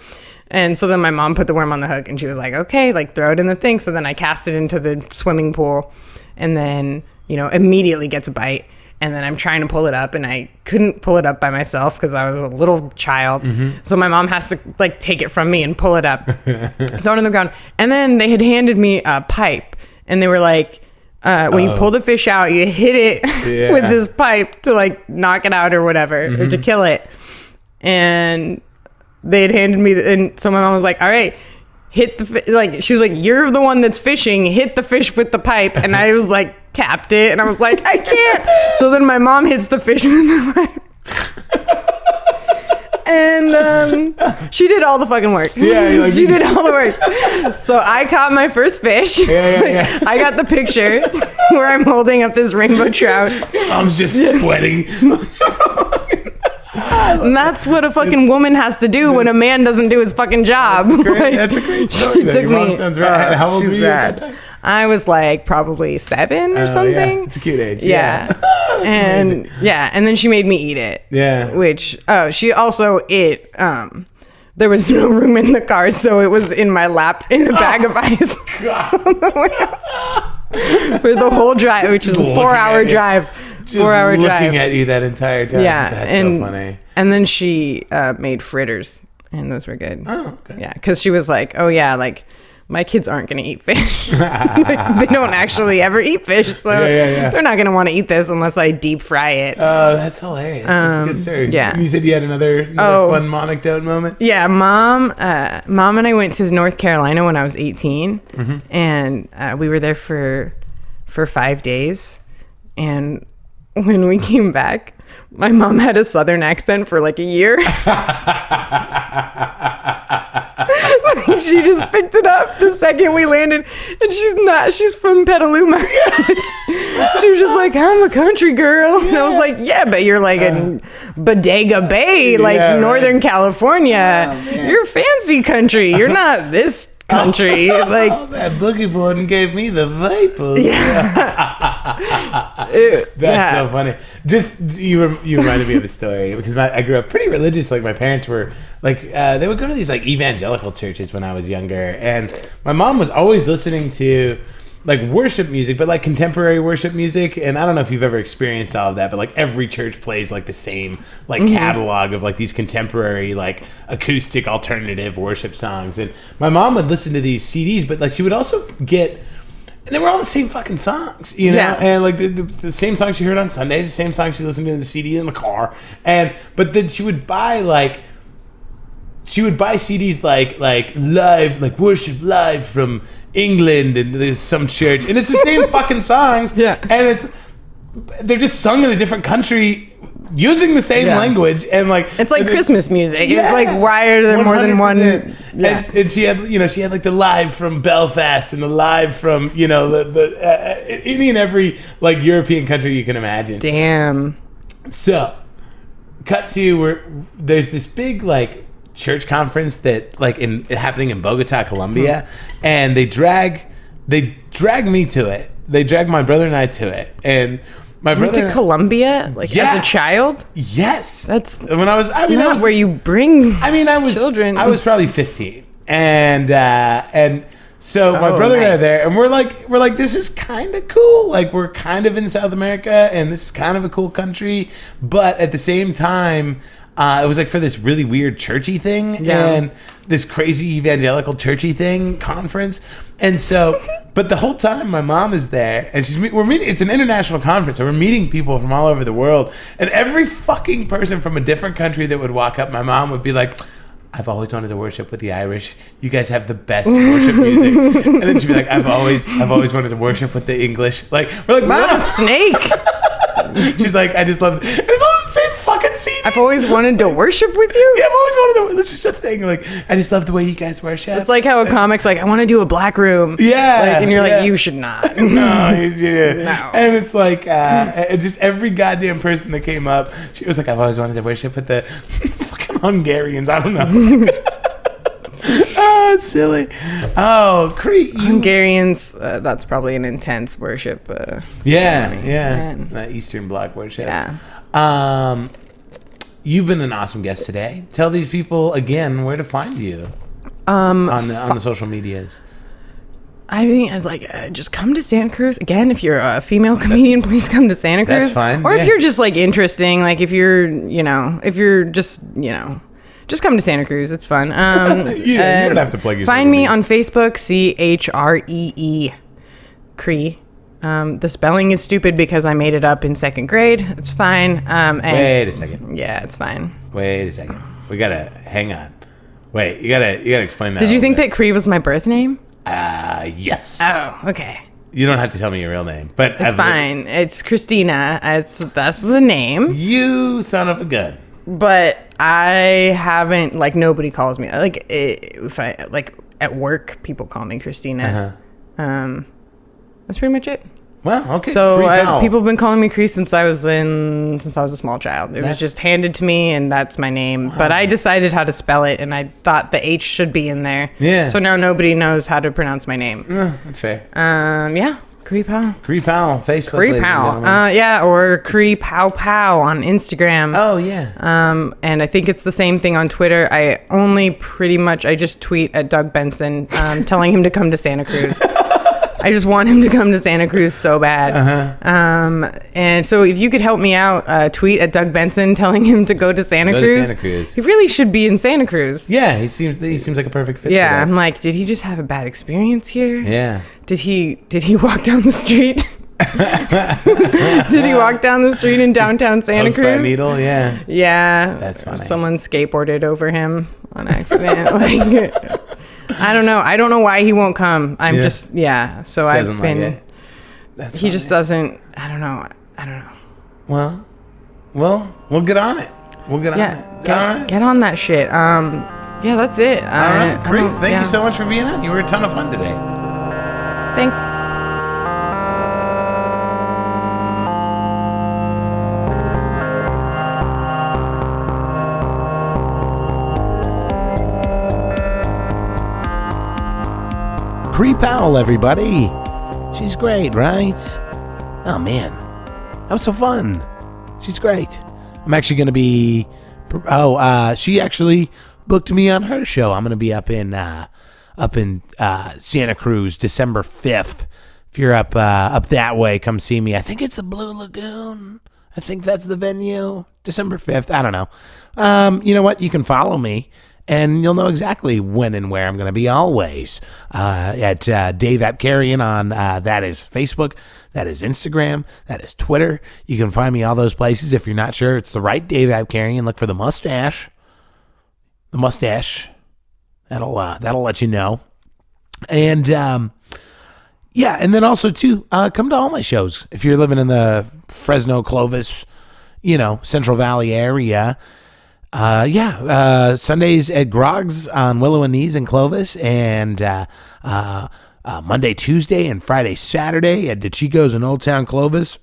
And so then my mom put the worm on the hook and she was like, okay, like throw it in the thing. So then I cast it into the swimming pool and then, you know, immediately gets a bite. And then I'm trying to pull it up and I couldn't pull it up by myself because I was a little child. So my mom has to like take it from me and pull it up, throw it on the ground. And then they had handed me a pipe and they were like, when you pull the fish out, you hit it with this pipe to like knock it out or whatever, or to kill it. And they had handed me, and so my mom was like, all right, hit the, like, she was like, you're the one that's fishing, hit the fish with the pipe. And I was like, tapped it, and I was like, I can't. So then my mom hits the fish with the pipe. And she did all the fucking work. Yeah, she did all the work. So I caught my first fish. Yeah. I got the picture where I'm holding up this rainbow trout. I'm just sweating. And that's what a fucking woman has to do when a man doesn't do his fucking job. That's a great story. Your mom sounds right. How old were you at that time? I was like probably 7 or something. Yeah. It's a cute age. Yeah. And amazing. Yeah, and then she made me eat it. Yeah. Which she also there was no room in the car, so it was in my lap in a bag of ice. For the whole drive, which is a 4-hour drive. 4-hour drive. Looking at you that entire time. Yeah. That's so funny. And then she made fritters, and those were good. Oh, okay. Yeah, because she was like, oh yeah, like my kids aren't going to eat fish. Like, they don't actually ever eat fish, so they're not going to want to eat this unless I deep fry it. Oh, that's hilarious. That's a good story. Yeah. You said you had another fun monoctone moment? Yeah, mom and I went to North Carolina when I was 18, and we were there for 5 days, and when we came back, my mom had a Southern accent for like a year. She just picked it up the second we landed, and she's from Petaluma. She was just like, I'm a country girl. And I was like, yeah, but you're like in Bodega Bay, like Northern California. You're fancy country. You're not this country. Like that boogie board gave me the vapors. That's so funny. Just you reminded me of a story because I grew up pretty religious. Like my parents were like they would go to these like evangelical churches when I was younger, and my mom was always listening to like worship music, but like contemporary worship music. And I don't know if you've ever experienced all of that, but like every church plays like the same like catalog of like these contemporary like acoustic alternative worship songs. And my mom would listen to these CDs, but like she would also get And they were all the same fucking songs, you know? Yeah. And like the same songs she heard on Sundays, the same songs she listened to the CD in the car. But then she would buy CDs like live, like worship live from England, and there's some church, and it's the same fucking songs. Yeah. And they're just sung in a different country using the same language, and like it's like Christmas music. Yeah, it's like, why are there more than one? Yeah. And she had like the live from Belfast and the live from any and every like European country you can imagine. Damn. So, cut to where there's this big like church conference that like happening in Bogota, Colombia, and they drag me to it. They drag my brother and I to it, and my brother went to Colombia as a child. Yes, that's when I was. I was where you bring. I was children. I was probably 15, and so my brother and I are there, and we're like, this is kind of cool. Like we're kind of in South America, and this is kind of a cool country, but at the same time, it was like for this really weird churchy thing and this crazy evangelical churchy thing conference, and so. But the whole time, my mom is there, and we're meeting. It's an international conference, so we're meeting people from all over the world. And every fucking person from a different country that would walk up, my mom would be like, "I've always wanted to worship with the Irish. You guys have the best worship music." And then she'd be like, "I've always wanted to worship with the English." Like we're like, "Mom, what a snake." She's like, "I just love it." And it's all the same fucking CD. I've always wanted to worship with you. Yeah, I've always wanted to. It's just a thing. Like, I just love the way you guys worship. It's like how a comic's like, I want to do a black room. Yeah. And you're like, you should not. No. No. And it's like, just every goddamn person that came up, she was like, I've always wanted to worship with the fucking Hungarians. I don't know. Oh, it's silly. Oh, Chree. Hungarians, that's probably an intense worship. Yeah. Eastern Bloc worship. Yeah. You've been an awesome guest today. Tell these people again where to find you on the social medias. I mean, I was like, just come to Santa Cruz. Again, if you're a female comedian, please come to Santa Cruz. That's fine. Or if you're just like interesting, like if you're just come to Santa Cruz. It's fun. You don't have to plug yourself. Find me on Facebook, Chree. Chree. The spelling is stupid because I made it up in second grade. It's fine. Wait a second. Yeah, it's fine. Wait a second. We gotta hang on. Wait, you gotta explain that. Did you think that Chree was my birth name? Yes. Oh, okay. You don't have to tell me your real name, but it's fine. It's Christina. That's the name. You son of a gun. But I haven't, like, nobody calls me, like, if I, like, at work, people call me Christina. That's pretty much it. Well, okay. So people have been calling me Chree since I was a small child. It was just handed to me, and that's my name. Wow. But I decided how to spell it, and I thought the H should be in there. Yeah. So now nobody knows how to pronounce my name. That's fair. Yeah. Chree Powell. Chree Powell, Facebook. Chree Powell. Yeah, or Chree Powell on Instagram. Oh, yeah. And I think it's the same thing on Twitter. I just tweet at Doug Benson, telling him to come to Santa Cruz. I just want him to come to Santa Cruz so bad. And so if you could help me out, tweet at Doug Benson telling him to go to Santa Cruz. He really should be in Santa Cruz. Yeah, he seems like a perfect fit. Yeah, I'm like, did he just have a bad experience here? Yeah. Did he walk down the street? Did he walk down the street in downtown Santa Cruz? By a needle, yeah. Yeah. That's funny. Someone skateboarded over him on accident. Like, I don't know. I don't know why he won't come. So I've been. Like That's he funny. Just doesn't. I don't know. Well, we'll get on it. We'll get on it. Get on that shit. Yeah, that's it. All right, great. Thank you so much for being on. You were a ton of fun today. Thanks. Chree Powell, everybody. She's great, right? Oh, man. That was so fun. She's great. I'm actually going to be... she actually booked me on her show. I'm going to be up in Santa Cruz, December 5th. If you're up that way, come see me. I think it's the Blue Lagoon. I think that's the venue. December 5th. I don't know. You know what? You can follow me and you'll know exactly when and where I'm going to be always. At Dave Apkarian on, that is Facebook, that is Instagram, that is Twitter. You can find me all those places. If you're not sure it's the right Dave Apkarian, look for the mustache. The mustache. That'll let you know. And, yeah, and then also, too, come to all my shows. If you're living in the Fresno, Clovis, Central Valley area, Sundays at Grog's on Willow and Knees in Clovis, and Monday, Tuesday, and Friday, Saturday at DeChico's in Old Town Clovis.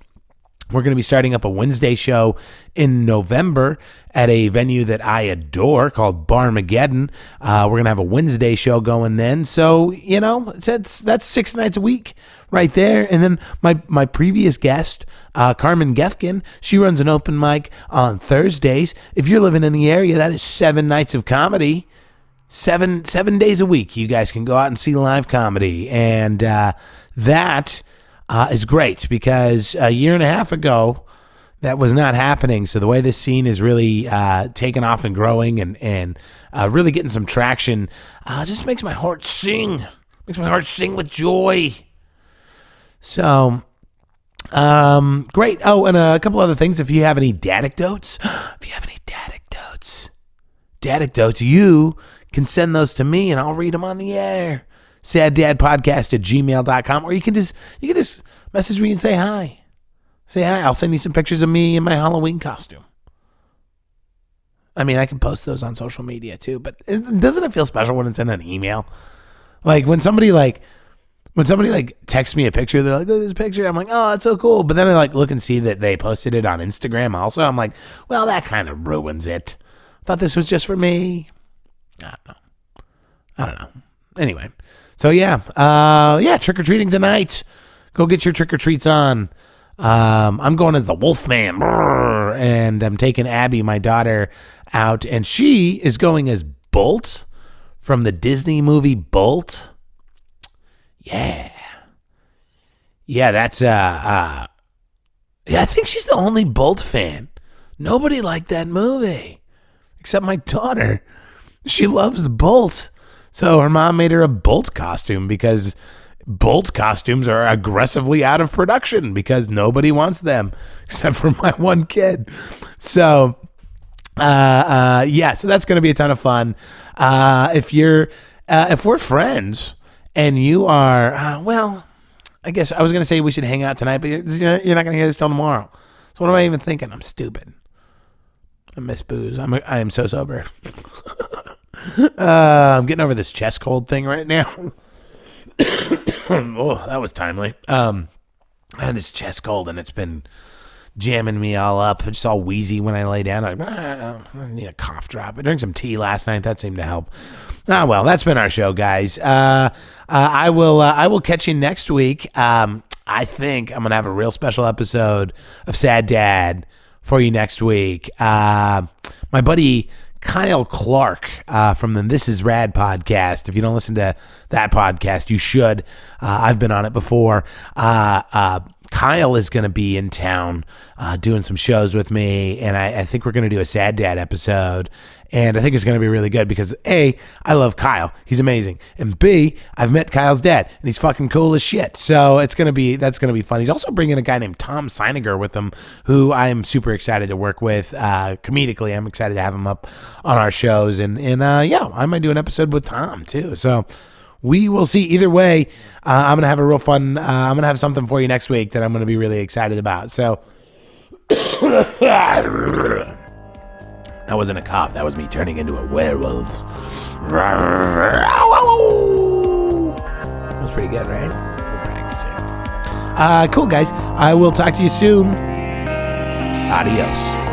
We're going to be starting up a Wednesday show in November at a venue that I adore called Barmageddon. We're going to have a Wednesday show going then. So, that's 6 nights a week right there. And then my previous guest, Carmen Gefkin, she runs an open mic on Thursdays. If you're living in the area, that is 7 nights of comedy. 7 days a week. You guys can go out and see live comedy. And that is great, because a year and a half ago, that was not happening. So the way this scene is really taking off and growing and really getting some traction just makes my heart sing. Makes my heart sing with joy. So, great. Oh, and a couple other things. If you have any dadicdotes, you can send those to me and I'll read them on the air. saddadpodcast@gmail.com, or you can just message me and say hi. I'll send you some pictures of me in my Halloween costume. I mean, I can post those on social media too, but doesn't it feel special when it's in an email? Like when somebody texts me a picture, they're like, "Look at this picture." I'm like, "Oh, that's so cool." But then I look and see that they posted it on Instagram also. I'm like, well, that kind of ruins it. I thought this was just for me. I don't know. Anyway. So trick-or-treating tonight. Go get your trick-or-treats on. I'm going as the Wolfman, and I'm taking Abby, my daughter, out, and she is going as Bolt from the Disney movie Bolt. Yeah, that's I think she's the only Bolt fan. Nobody liked that movie except my daughter. She loves Bolt. So her mom made her a Bolt costume, because Bolt costumes are aggressively out of production because nobody wants them except for my one kid. So, so that's going to be a ton of fun. If we're friends and you are, I guess I was going to say we should hang out tonight, but you're not going to hear this till tomorrow. So what am I even thinking? I'm stupid. I miss booze. I am so sober. I'm getting over this chest cold thing right now. Oh, that was timely. I had this chest cold and it's been jamming me all up. I'm just all wheezy when I lay down. I need a cough drop. I drank some tea last night. That seemed to help. Well, that's been our show, guys. I will catch you next week. I think I'm going to have a real special episode of Sad Dad for you next week. My buddy Kyle Clark from the This Is Rad podcast. If you don't listen to that podcast, you should. I've been on it before. Kyle is going to be in town doing some shows with me, and I think we're going to do a Sad Dad episode, and I think it's going to be really good because A, I love Kyle. He's amazing. And B, I've met Kyle's dad, and he's fucking cool as shit. So that's going to be fun. He's also bringing a guy named Tom Seiniger with him, who I am super excited to work with comedically. I'm excited to have him up on our shows, and I might do an episode with Tom too. So we will see. Either way, I'm going to have a real fun, I'm going to have something for you next week that I'm going to be really excited about. So that wasn't a cough. That was me turning into a werewolf. That was pretty good, right? We're practicing. Cool, guys. I will talk to you soon. Adios.